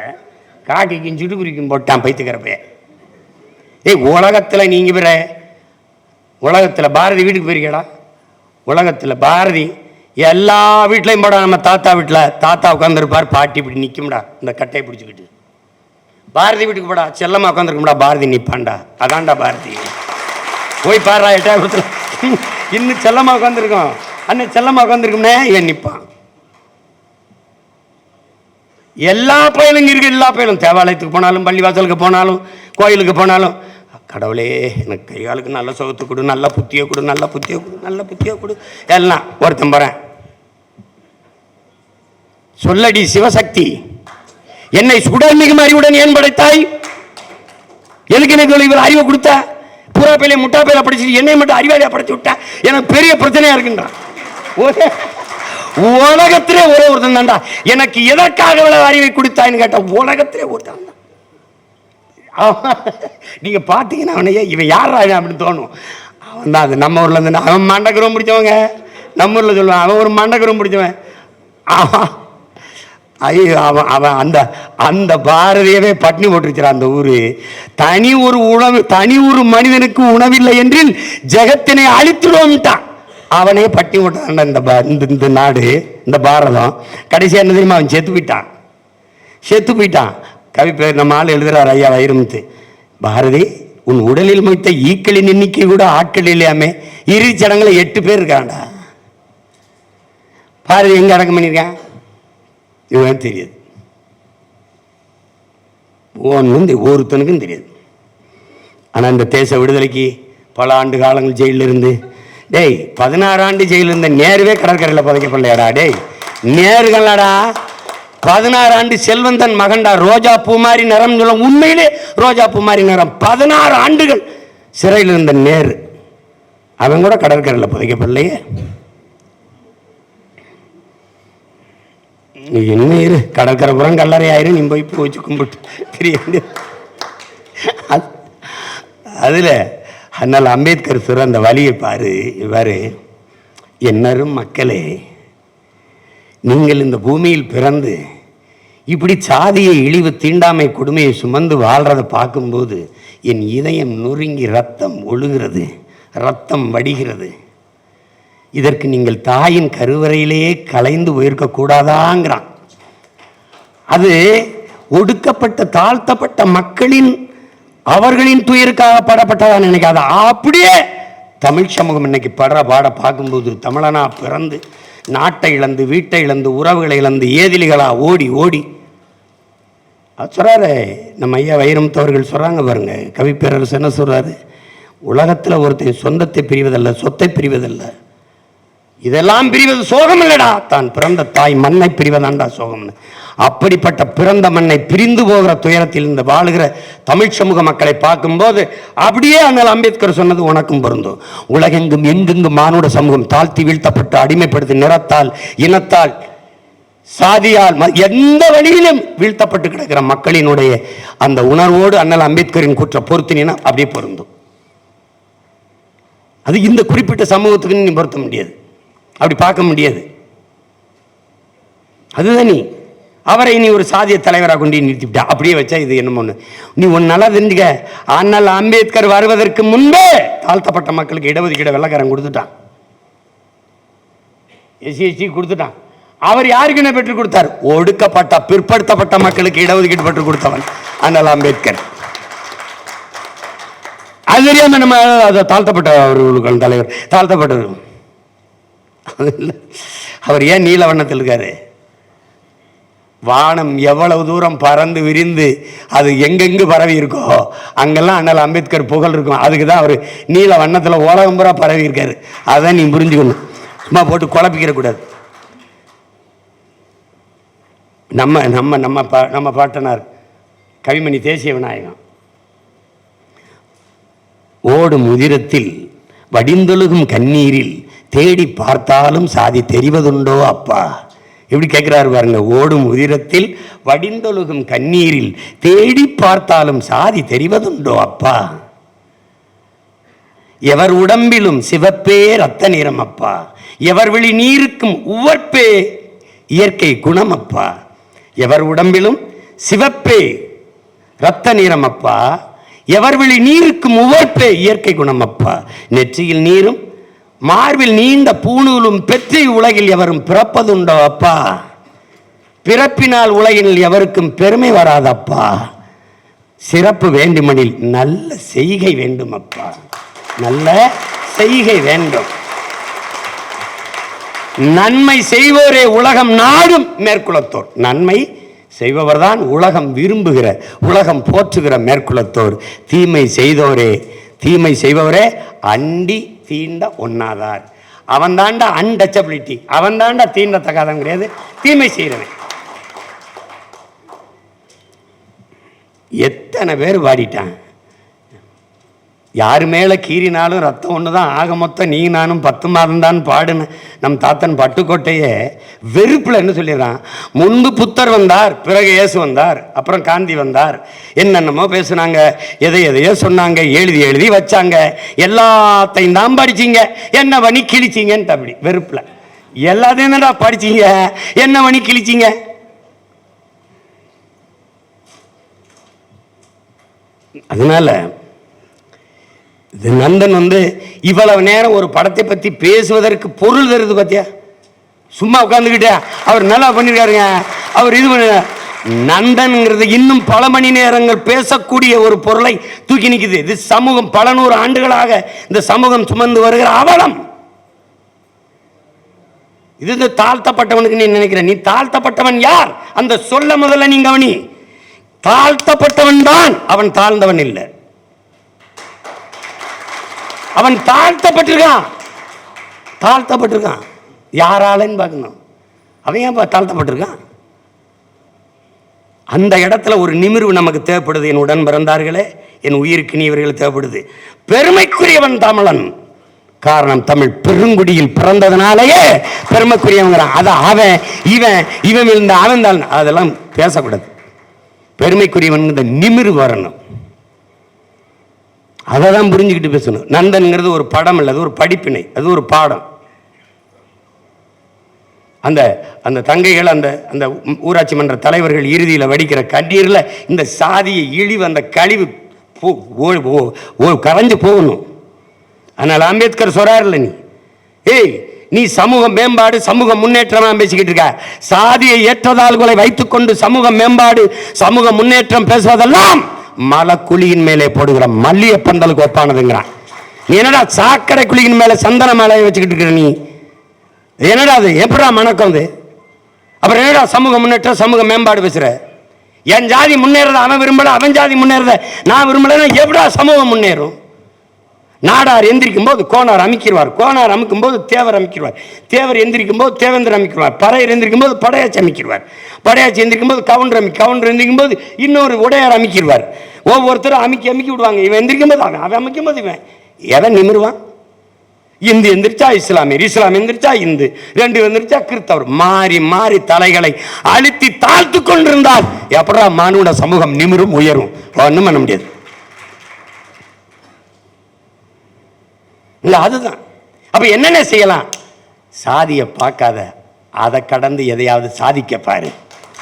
காக்கைக்கும் சிட்டுக்குருவிக்கும் போட்டான். பைத்துக்கிறப்ப உலகத்தில் நீங்க பிற உலகத்தில் பாரதி வீட்டுக்கு போயிருக்கடா. உலகத்தில் பாரதி எல்லா வீட்லையும் போட. நம்ம தாத்தா வீட்டில் தாத்தா உட்காந்துருப்பார், பாட்டி இப்படி நிற்கும்டா இந்த கட்டையை பிடிச்சிக்கிட்டு. பாரதி வீட்டுக்கு போடா, செல்லம்மா உட்காந்துருக்கும்டா, பாரதி நிற்பான்டா. அதான்டா பாரதி. போய் பாடுறா எட்டாயிரத்தில் இன்னும் செல்லம்மா உட்காந்துருக்கோம். அண்ணன் செல்லம்மா உட்காந்துருக்கும்னே இவன் நிற்பான். எல்லா பயலும் இருக்கு. எல்லா பயலும் தேவாலயத்துக்கு போனாலும், பள்ளிவாசலுக்கு போனாலும், கோயிலுக்கு போனாலும், கடவுளே எனக்கு கைகாலுக்கு நல்ல சுகத்தை கொடு, நல்ல புத்தியை கொடு, நல்ல புத்தியை கொடு, நல்ல புத்தியை கொடு. எல்லாம் ஒருத்தன் போறேன். சொல்லடி சிவசக்தி, என்னை சுடர்மிகும் அறிவுடன் ஏன் படைத்தாய்? எனக்கு எனக்கு இவர் அறிவை கொடுத்த? புறா பையில முட்டா பையில படிச்சு என்னை மட்டும் அறிவாளியா படைச்சு விட்டா? எனக்கு பெரிய பிரச்சனையா இருக்குன்றான். உலகத்திலே ஒரே ஒருத்தன் தான்டா எனக்கு எதற்காக இவ்வளவு அறிவை கொடுத்தான்னு கேட்ட உலகத்திலே ஒருத்தன் தான். நீங்க பார்த்தீங்கன்னா அவனையே இவன் யாரா அப்படின்னு தோணும். அவன் தான் அது நம்ம ஊர்ல இருந்து அவன் மண்டக்கரும் பிடிச்சவங்க, நம்ம ஊர்ல சொல்லுவான் அவன் ஒரு மண்டக்கரும் பிடிச்சவன். ஐயோ அவன் அவன் அந்த அந்த பாரதியவே பட்டினி போட்டுருச்சான் அந்த ஊரு. தனி ஒரு உணவு, தனி ஒரு மனிதனுக்கு உணவில்லை என்றில் ஜெகத்தினை அழித்துடுவோம்ட்டான். அவனே பட்டினி போட்டான் இந்த நாடு, இந்த பாரதம். கடைசியா என்ன தெரியுமா, அவன் செத்து போயிட்டான். கவி பேர் நம்ம ஆள் எழுதுறார் ஐயா வைரமுத்து. பாரதி உன் உடலில் மொய்த்த ஈக்களின் எண்ணிக்கை கூட ஆட்கள் இல்லையாமே, இறுதி சடங்குல 8 பேர் இருக்காண்டா. பாரதி எங்க அடக்கம் பண்ணியிருக்கான் இவன் தெரியாது, ஒருத்தனுக்கும் தெரியாது. ஆனால் இந்த தேச விடுதலைக்கு பல ஆண்டு காலங்கள் ஜெயிலில் இருந்து, டேய் 16 ஆண்டு ஜெயிலில் இருந்த நேருவே கடற்கரையில் புதைக்கப்படலையாடா. டேய் நேருகள்லாடா 16 ஆண்டு செல்வந்தன் மகன்டா. ரோஜா பூ மாதிரி நிறம் சொல்ல, உண்மையிலே ரோஜா பூ மாதிரி நிறம். 16 ஆண்டுகள் சிறையில் இருந்த நேரு, அவன் கூட கடற்கரையில் புதைக்கப்படலையே. என்ன இரு கடற்கரை புறம் கல்லறை ஆயிரும், நீ போய் பூ வச்சு கும்பிட்டு தெரிய. அதில் அதனால் அம்பேத்கர் சொல்ற அந்த வழியை பாரு. இவ்வாறு என்னரும் மக்களே, நீங்கள் இந்த பூமியில் பிறந்து இப்படி சாதியை இழிவு தீண்டாமை கொடுமையை சுமந்து வாழ்றதை பார்க்கும்போது என் இதயம் நொறுங்கி ரத்தம் ஒழுகிறது, ரத்தம் வடிகிறது. இதற்கு நீங்கள் தாயின் கருவறையிலேயே கலைந்து போயிருக்க கூடாதாங்கிறான். அது ஒடுக்கப்பட்ட தாழ்த்தப்பட்ட மக்களின் அவர்களின் துயருக்காக பாடப்பட்டதா நினைக்காத. அப்படியே தமிழ் சமூகம் இன்னைக்கு படுற பாட பார்க்கும்போது, தமிழனா பிறந்து நாட்டை இழந்து வீட்டை இழந்து உறவுகளை இழந்து ஏதிலிகளா ஓடி ஓடி சொல்றாரு நம்ம ஐயா வைரமுத்தவர்கள் சொல்றாங்க பாருங்க. கவிப்பேரரசு என்ன சொல்றாரு, உலகத்தில் ஒருத்தன் சொந்தத்தை பிரிவதல்ல, சொத்தை பிரிவதல்ல, இதெல்லாம் பிரிவது சோகம் இல்லடா, தான் பிறந்த தாய் மண்ணை பிரிவதாண்டா சோகம்னு. அப்படிப்பட்ட பிறந்த மண்ணை பிரிந்து போகிற துயரத்தில் இந்த வாழுகிற தமிழ் சமூக மக்களை பார்க்கும்போது அப்படியே அண்ணல் அம்பேத்கர் சொன்னது உனக்கும் பொருந்தும். உலகெங்கும் எங்கெங்கும் மானுட சமூகம் தாழ்த்தி வீழ்த்தப்பட்டு அடிமைப்படுத்தி நிறத்தால் இனத்தால் சாதியால் எந்த வழியிலும் வீழ்த்தப்பட்டு கிடக்கிற மக்களினுடைய அந்த உணர்வோடு அண்ணல் அம்பேத்கரின் கூற்ற பொருத்தினா அப்படியே பொருந்தும். அது இந்த குறிப்பிட்ட சமூகத்துக்கு நீ பொருத்த முடியாது, அப்படி பார்க்க முடியாது. அதுதான் நீ அவரை நீ ஒரு சாதிய தலைவராக கொண்டு நிறுத்திவிட்டா, அப்படியே வச்சா இது என்னமோ ஒன்று. நீ ஒன்று நல்லா தெரிஞ்சுக்க, அண்ணல் அம்பேத்கர் வருவதற்கு முன்பே தாழ்த்தப்பட்ட மக்களுக்கு இடஒதுக்கீடு வெள்ளக்காரன் கொடுத்துட்டான், எஸ்சி கொடுத்துட்டான். அவர் யாருக்கு என்ன பெற்றுக் கொடுத்தார், ஒடுக்கப்பட்ட பிற்படுத்தப்பட்ட மக்களுக்கு இடஒதுக்கீடு பெற்றுக் கொடுத்தவன் அண்ணல் அம்பேத்கர். அது தெரியாம நம்ம தாழ்த்தப்பட்ட தலைவர் தாழ்த்தப்பட்டவர். அவர் ஏன் நீல வண்ணத்தில் இருக்காரு? வானம் எவ்வளவு தூரம் பறந்து விரிந்து அது எங்கெங்கு பரவி இருக்கோ அங்கெல்லாம் அண்ணல் அம்பேத்கர் புகழ் இருக்கும். அதுக்கு தான் அவர் நீல வண்ணத்தில் உலகம் பூரா பரவி இருக்காரு. அதான் நீ புரிஞ்சுக்கணும், சும்மா போட்டு குழப்பிக்கிற கூடாது. நம்ம நம்ம நம்ம நம்ம பாட்டனார் கவிமணி தேசிய விநாயகம், ஓடும் உதிரத்தில் வடிந்தொழுகும் கண்ணீரில் தேடி பார்த்தாலும் சாதி தெரிவதுண்டோ அப்பா. எப்படி கேட்கிறாரு பாருங்க, ஓடும் உதிரத்தில் வடிந்தொழுகும் கண்ணீரில் தேடி பார்த்தாலும் சாதி தெரிவதுண்டோ அப்பா. எவர் உடம்பிலும் சிவப்பே ரத்த நிறம் அப்பா, எவர் விழி நீருக்கும் உவர்ப்பே இயற்கை குணம் அப்பா. எவர் உடம்பிலும் சிவப்பே ரத்த நிறம் அப்பா, எவர் விழி நீருக்கும் உவர்ப்பே இயற்கை குணம் அப்பா. நெற்றியில் நீரும் மார்பில் நீண்ட பூணூலும் பெற்றை உலகில் எவரும் பிறப்பதுண்டோ அப்பா. பிறப்பினால் உலகில் எவருக்கும் பெருமை வராதப்பா. சிறப்பு வேண்டுமெனில் நல்ல செய்கை வேண்டும் அப்பா, நல்ல செய்கை வேண்டும். நன்மை செய்வோரே உலகம் நாடும் மேற்குலத்தோர். நன்மை செய்பவர்தான் உலகம் விரும்புகிற உலகம் போற்றுகிற மேற்குலத்தோர். தீமை செய்பவரே அண்டி தீண்ட ஒண்ணாதார். அவன் தாண்டா அன்டச்சபிலிட்டி, அவன் தாண்டா தீண்டத்தக்காதவன் கிடையாது, தீமை செய்கிறவன். எத்தனை பேர் பாடிட்டான், யார் மேலே கீறினாலும் ரத்தம் ஒன்று தான், ஆக மொத்தம் நீ நானும் 10 மாதம் தான் பாடுன்னு நம் தாத்தன் பட்டுக்கோட்டையே வெறுப்பில் என்ன சொல்லிடுறான், முன்பு புத்தர் வந்தார், பிறகு இயேசு வந்தார், அப்புறம் காந்தி வந்தார், என்னென்னமோ பேசுனாங்க, எதையோ சொன்னாங்க, எழுதி வச்சாங்க, எல்லாத்தையும் தான் படிச்சிங்க, என்ன பண்ணி கிழிச்சிங்கன்ட்டு அப்படி வெறுப்பில். எல்லாத்தையும் தான்டா படிச்சிங்க, என்ன பண்ணி கிழிச்சிங்க. அதனால நந்தன் இவ்வளவு நேரம் ஒரு படத்தை பற்றி பேசுவதற்கு பொருள் தருது பார்த்தியா. சும்மா உட்காந்துக்கிட்ட அவர் நல்லா பண்ணிருக்காருங்க, அவர் இது பண்ண. நந்தன்ங்கிறது இன்னும் பல மணி நேரங்கள் பேசக்கூடிய ஒரு பொருளை தூக்கி நிற்குது. இது சமூகம் பல நூறு ஆண்டுகளாக இந்த சமூகம் சுமந்து வருகிற அவலம். இது தாழ்த்தப்பட்டவனுக்கு நீ நினைக்கிற, நீ தாழ்த்தப்பட்டவன் யார் அந்த சொல்ல முதல்ல நீங்க கவனி. தாழ்த்தப்பட்டவன் தான், அவன் தாழ்ந்தவன் இல்லை. அவன் தாழ்த்தப்பட்டிருக்கான். யாராலன்னு பார்க்கணும். அவன் ஏன் தாழ்த்தப்பட்டிருக்கான்? அந்த இடத்துல ஒரு நிமிர்வு நமக்கு தேவைப்படுது. என் உடன் பிறந்தார்களே, என் உயிருக்கு நீவர்கள் தேவைப்படுது. பெருமைக்குரியவன் தமிழன். காரணம், தமிழ் பெருங்குடியில் பிறந்ததுனாலேயே பெருமைக்குரியவங்கிறான். அதை அவன் இவன் இருந்த அவன் தான், அதெல்லாம் பேசக்கூடாது. பெருமைக்குரியவன் நிமிர்வு வரணும். அதை தான் புரிஞ்சுக்கிட்டு பேசணும். நந்தன்கிறது ஒரு படம் இல்லை, அது ஒரு படிப்பினை, அது ஒரு பாடம். அந்த தங்கைகள், அந்த ஊராட்சி மன்ற தலைவர்கள் இறுதியில் வடிக்கிற கண்ணீரில் இந்த சாதியை இழிவு, அந்த கழிவு கரைஞ்சு போகணும். அதனால் அம்பேத்கர் சொல்றாருல்ல, நீ சமூக மேம்பாடு, சமூக முன்னேற்றமா பேசிக்கிட்டு இருக்க. சாதியை ஏற்றதாள்களை வைத்துக்கொண்டு சமூக மேம்பாடு, சமூக முன்னேற்றம் பேசுவதெல்லாம் மலக்குழியின் மேலே போடுகிற மல்லிய பந்தலுக்கு ஒப்பானதுங்கிறான். நீ என்னடா சாக்கடை குழியின் மேலே சந்தன மேலே வச்சுக்கிட்டு இருக்கிற, நீ என்னடா அது எப்படா மணக்கம்? அப்புறம் என்னடா சமூக முன்னேற்றம், சமூக மேம்பாடு பேசுற? என் ஜாதி முன்னேறத அவன் விரும்பல, அவன் ஜாதி முன்னேறத நான் விரும்பல, எப்படா சமூகம் முன்னேறும்? நாடார் எந்திரிக்கும் போது கோனார் அமைக்கிடுவார், கோனார் அமைக்கும் போது தேவர் அமைக்கிடுவார், தேவர் எந்திரிக்கும் போது தேவேந்தர் அமைக்கிடுவார், பறையர் எந்திரிக்கும் போது படையாச்சி அமைக்கிடுவார், படையாச்சி எந்திரிக்கும் போது கவுண்டர் எந்திரிக்கும் போது இன்னொரு உடையார் அமைக்கிடுவார். ஒவ்வொருத்தரும் அமைக்கி விடுவாங்க. இவன் எந்திரிக்கும் போது அவன் அமைக்கும் போது இவன் எவன் நிமிருவான்? இந்து எந்திரிச்சா இஸ்லாமியர், இஸ்லாம் எந்திரிச்சா இந்து, ரெண்டு எந்திரிச்சா கிறிஸ்தவர். மாறி மாறி தலைகளை அழுத்தி தாழ்த்து கொண்டிருந்தால் எப்படா மானுட சமூகம் நிமிரும், உயரும்? ஒன்றும் பண்ண முடியாது. இல்லை, அதுதான். அப்ப என்னென்ன செய்யலாம்? சாதியை பார்க்காத, அதை கடந்து எதையாவது சாதிக்க பாரு.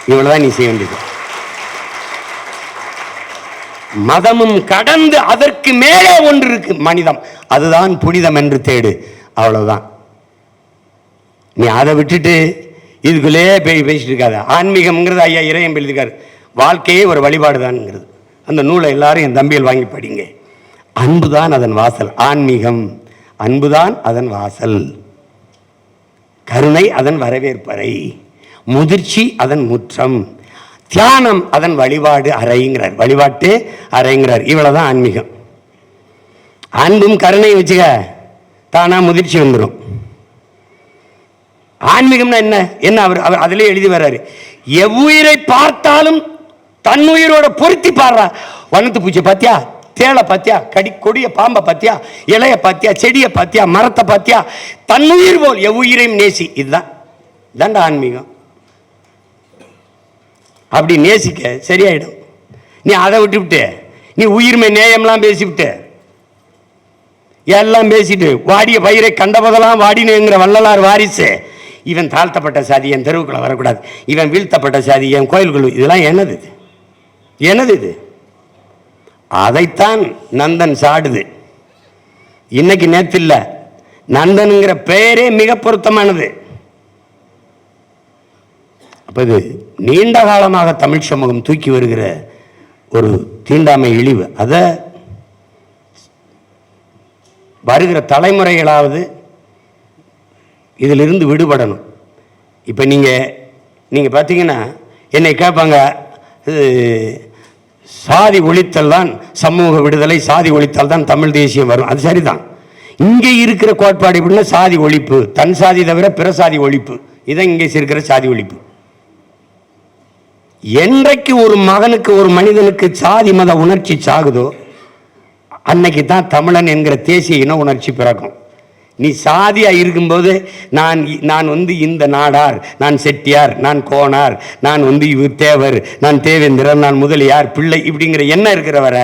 இவ்வளவுதான் நீ செய்ய வேண்டியது. மதமும் கடந்து அதற்கு மேலே ஒன்று இருக்கு, மனிதம். அதுதான் புனிதம் என்று தேடு. அவ்வளவுதான். நீ அதை விட்டுட்டு இதுக்குள்ளே பேசிட்டு இருக்காத. ஆன்மீகம்ங்கிறது ஐயா இறையம் எழுதிக்காரு, வாழ்க்கையே ஒரு வழிபாடு தான்ங்கிறது. அந்த நூலை எல்லாரும் என் தம்பியில் வாங்கி படிங்க. அன்புதான் அதன் வாசல். ஆன்மீகம் அன்புதான் அதன் வாசல், கருணை அதன் வரவேற்பறை, முதிர்ச்சி அதன் முற்றம், தியானம் அதன் வழிபாடு அறைங்கிறார், வழிபாட்டு அறைங்கிறார். இவ்வளவுதான் ஆன்மீகம். அன்பும் கருணை வச்சுக்க, தானா முதிர்ச்சி வந்துடும். ஆன்மீகம்னா என்ன அவர் அதிலே எழுதி வர்றாரு, எவ்வுயிரை பார்த்தாலும் தன்னுயிரோட பொருத்தி பாடுறா. வனத்து பூச்சி பாத்தியா, தேளை பாத்தியா, கொடிய பாம்பை பாத்தியா, இலைய பாத்தியா, செடியை பாத்தியா, மரத்தை பாத்தியா, தன்னுயிர் போல் எவ்வுயிரையும் நேசி. இதுதான் தாண்டா ஆன்மீகம். அப்படி நேசிக்க சரியாயிடும். நீ அதை விட்டு நீ உயிர்மை நேயம்லாம் பேசிவிட்டு எல்லாம் பேசிட்டு வாடிய பயிரை கண்டபோதெல்லாம் வாடினுங்கிற வள்ளலார் வாரிசு. இவன் தாழ்த்தப்பட்ட சாதி, என் தெருவுக்குள்ள வரக்கூடாது, இவன் வீழ்த்தப்பட்ட சாதி, என் கோயில்குழு, இதெல்லாம் என்னது இது? அதைத்தான் நந்தன் சாடுது. இன்னைக்கு நேற்று இல்லை, நந்தனுங்கிற பெயரே மிக பொருத்தமானது. அப்ப இது நீண்ட காலமாக தமிழ் சமூகம் தூக்கி வருகிற ஒரு தீண்டாமை இழிவு. அதை வருகிற தலைமுறைகளாவது இதிலிருந்து விடுபடணும். இப்போ நீங்கள் பார்த்தீங்கன்னா என்னை கேட்பாங்க, சாதி ஒழித்தல் தான் சமூக விடுதலை, சாதி ஒழித்தால் தான் தமிழ் தேசியம் வரும். அது சரிதான். இங்கே இருக்கிற கோட்பாடு எப்படின்னா சாதி ஒழிப்பு, தன் சாதி தவிர பிற சாதி ஒழிப்பு. இதான் இங்கே இருக்கிற சாதி ஒழிப்பு. என்றைக்கு ஒரு மகனுக்கு, ஒரு மனிதனுக்கு சாதி மத உணர்ச்சி சாகுதோ அன்னைக்கு தான் தமிழன் என்கிற தேசிய இன உணர்ச்சி பிறக்கும். நீ சாதியா இருக்கும்போது நான் இந்த நாடார், நான் செட்டியார், நான் கோனார், நான் இவர் தேவர், நான் தேவேந்திரன், நான் முதலியார் பிள்ளை இப்படிங்கிற எண்ணம் இருக்கிற வர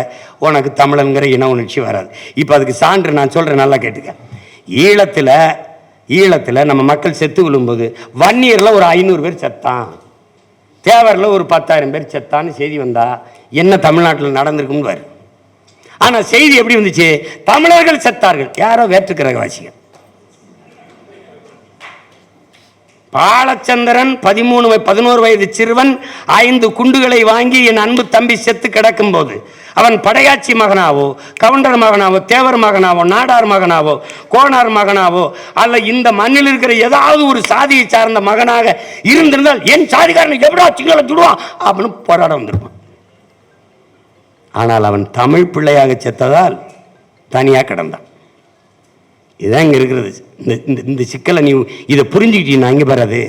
உனக்கு தமிழன்கிற இன உணர்ச்சி வராது. இப்போ அதுக்கு சான்று நான் சொல்கிறேன், நல்லா கேட்டுக்க. ஈழத்தில் நம்ம மக்கள் செத்து விழும்போது வன்னியரில் ஒரு 500 பேர் செத்தான், தேவரில் ஒரு 10,000 பேர் செத்தான்னு செய்தி வந்தா என்ன தமிழ்நாட்டில் நடந்திருக்குன்னு வரும். ஆனால் செய்தி எப்படி வந்துச்சு? தமிழர்கள் செத்தார்கள், யாரோ வேற்றுக்கிரகவாசிகள். பாலச்சந்திரன் 11 வயது சிறுவன் 5 குண்டுகளை வாங்கி என் அன்பு தம்பி செத்து கிடக்கும் போது அவன் படையாட்சி மகனாவோ, கவுண்டர் மகனாவோ, தேவர் மகனாவோ, நாடார் மகனாவோ, கோனார் மகனாவோ அல்ல இந்த மண்ணில் இருக்கிற ஏதாவது ஒரு சாதியை சார்ந்த மகனாக இருந்திருந்தால் என் சாதிக்காரனை எப்படா சிங்கள சுடுவான் அப்படின்னு போராட வந்திருப்பான். ஆனால் அவன் தமிழ் பிள்ளையாக செத்ததால் தனியாக கிடந்தான். இதுதான் இங்கே இருக்கிறது. இந்த சிக்கலை நீ இதை புரிஞ்சுக்கிட்டீங்கன்னா இங்கே வராது.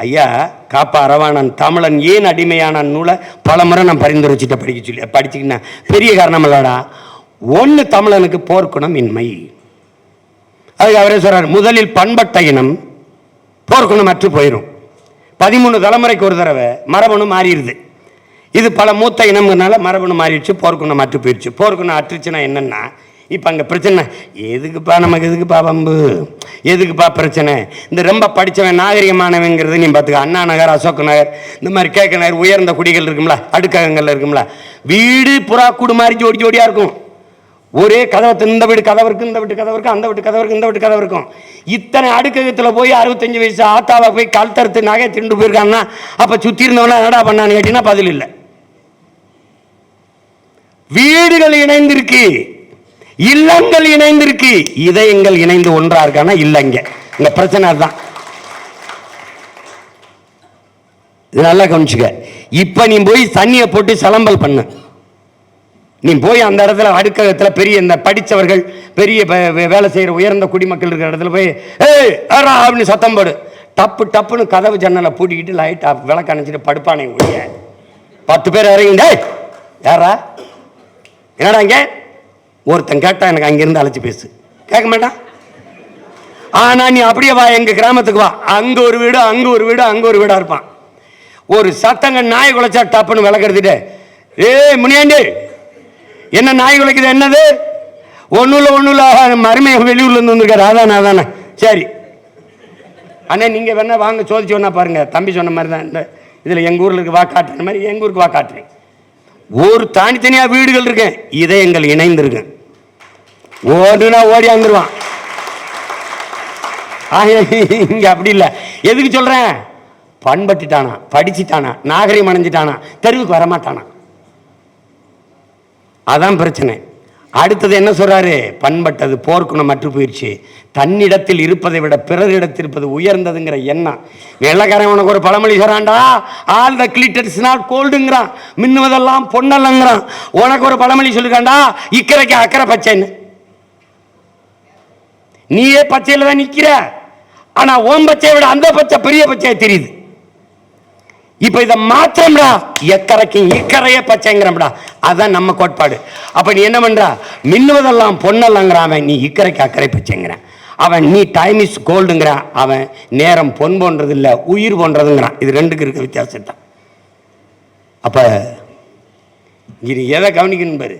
ஐயா காப்பா அரவாணன் தமிழன் ஏன் அடிமையான நூலை பல முறை நான் பரிந்துரைச்சிட்ட படிச்சுக்கிட்டேன். பெரிய காரணம் இல்லடா, ஒன்று தமிழனுக்கு போர்க்குணம் இன்மை. அதுக்கு அவரே சொல்றார், முதலில் பண்பட்ட இனம் போர்க்குணம் அற்று போயிடும். 13 தலைமுறைக்கு ஒரு தடவை மரபணு மாறிடுது. இது பல மூத்த இனம்னால மரபணு மாறிடுச்சு, போர்க்குணம் அற்று போயிடுச்சு. போர்க்குணம் அற்றுச்சுன்னா என்னன்னா, இப்போ அங்கே பிரச்சனை எதுக்குப்பா, நமக்கு எதுக்குப்பா வம்பு, எதுக்குப்பா பிரச்சனை? இந்த ரொம்ப படித்தவன் நாகரிகமானவங்கிறது நீ பார்த்துக்க. அண்ணா நகர், அசோக் நகர், இந்த மாதிரி கேட்க நகர் உயர்ந்த குடிகள் இருக்கும்ல, அடுக்ககங்கள் இருக்கும்ல, வீடு புறா கூடு மாதிரி ஜோடி ஜோடியாக இருக்கும். ஒரே கதவை, இந்த வீடு கதவு இருக்கும், இந்த வீட்டு கதவு இருக்கும், அந்த வீட்டு கதவு இருக்கும், இந்த வீட்டு கதவு இருக்கும். இத்தனை அடுக்ககத்தில் போய் 65 வயசு ஆத்தாவை போய் கல் தடுத்து நகை திண்டு போயிருக்காங்கன்னா அப்போ சுற்றி இருந்தவனா என்னடா பண்ணான்னு கேட்டீங்கன்னா பதில் இல்லை. வீடுகள் இணைந்திருக்கு, இல்லங்கள் இணைந்திருக்கு, இதயங்கள் இணைந்து ஒன்றா இருக்கானா இல்லைங்க. இந்த பிரச்சனை தான். இது நல்லா கவனிச்சுக்க. இப்ப நீ போய் தண்ணியை போட்டு சலம்பல் பண்ணு, நீ போய் அந்த இடத்துல அடுக்ககத்தில் பெரிய இந்த படித்தவர்கள் பெரிய வேலை செய்கிற உயர்ந்த குடிமக்கள் இருக்கிற இடத்துல போய் அப்படின்னு சத்தம் போடு. டப்பு டப்புன்னு கதவு ஜன்னலை பூட்டிக்கிட்டு லைட் விளக்கு அணைச்சிட்டு படுப்பானே ஒழிய 10 பேர் இறங்கிண்டே யாரா என்னடா இங்கே ஒருத்தன் கேட்டா எனக்கு அங்கிருந்து அழைச்சி பேசு, கேட்க மாட்டான். ஆனா நீ அப்படியே வா, எங்க கிராமத்துக்கு வா, அங்க ஒரு வீடு, அங்க ஒரு வீடு, அங்க ஒரு வீடா இருப்பான். ஒரு சத்தங்க நாய் குலைச்சா டப்புன்னு விளக்கெடுத்துட்டு, முனியாண்டி என்ன நாய் குலைக்குது, என்னது? ஒன்றும் மருமையை வெளியூர்ல இருந்து வந்திருக்காரு, அதானே சரி அண்ணே நீங்க வேணா வாங்க சோதிச்சு வேணா பாருங்க. தம்பி சொன்ன மாதிரி தான் இந்த இதுல எங்க ஊர்ல இருக்கு வா காட்டுற மாதிரி எங்க ஊருக்கு வா காட்டுறேன். ஒரு தனித்தனியா வீடுகள் இருக்கு, இதயங்கள் இணைந்திருக்கு. ஓடுனா ஓடி வந்துருவான். இங்க அப்படி இல்லை. எதுக்கு சொல்றேன்? பண்பட்டுட்டானா, படிச்சுட்டானா, நாகரிகம் அடைஞ்சிட்டானா, தெருவுக்கு வரமாட்டானா, அதான் பிரச்சனை. அடுத்தது என்ன சொல்றாரு? பண்பட்டது போர்க்குணம் மற்ற போயிடுச்சு. தன்னிடத்தில் இருப்பதை விட பிறரிடத்தில் இருப்பது உயர்ந்ததுங்கிற எண்ணம். வெள்ளக்காரன் உனக்கு ஒரு பழமொழி சொல்றான்டா, all the glitter is not கோல்டுங்கிறான், மின்னுவதெல்லாம் பொன்னல்லங்கிறான். உனக்கு ஒரு பழமொழி சொல்லிருக்காண்டா, இக்கரைக்கு அக்கறை பச்சைன்னு. நீயே பச்சையில தான் நிக்கிற, ஆனா ஓம் பச்சையை விட அந்த பச்சை பெரிய பச்சையை தெரியுது. இப்ப இதை மாற்றம்டா, எக்கரைக்கு இக்கரையே பச்சைங்கிறா, அதான் நம்ம கோட்பாடு. அப்ப நீ என்ன பண்ற? மின்னுவதெல்லாம் பொன்னல்லங்கிறான் அவன், நீ இக்கரைக்கு அக்கறை பச்சைங்கிறான் அவன். நீ டைம் இஸ் கோல்டுங்கிறான் அவன், நேரம் பொன் போன்றது இல்லை உயிர் போன்றதுங்கிறான். இது ரெண்டுக்கு இருக்க வித்தியாசம் தான். அப்ப இது எதை கவனிக்கணும் பாரு,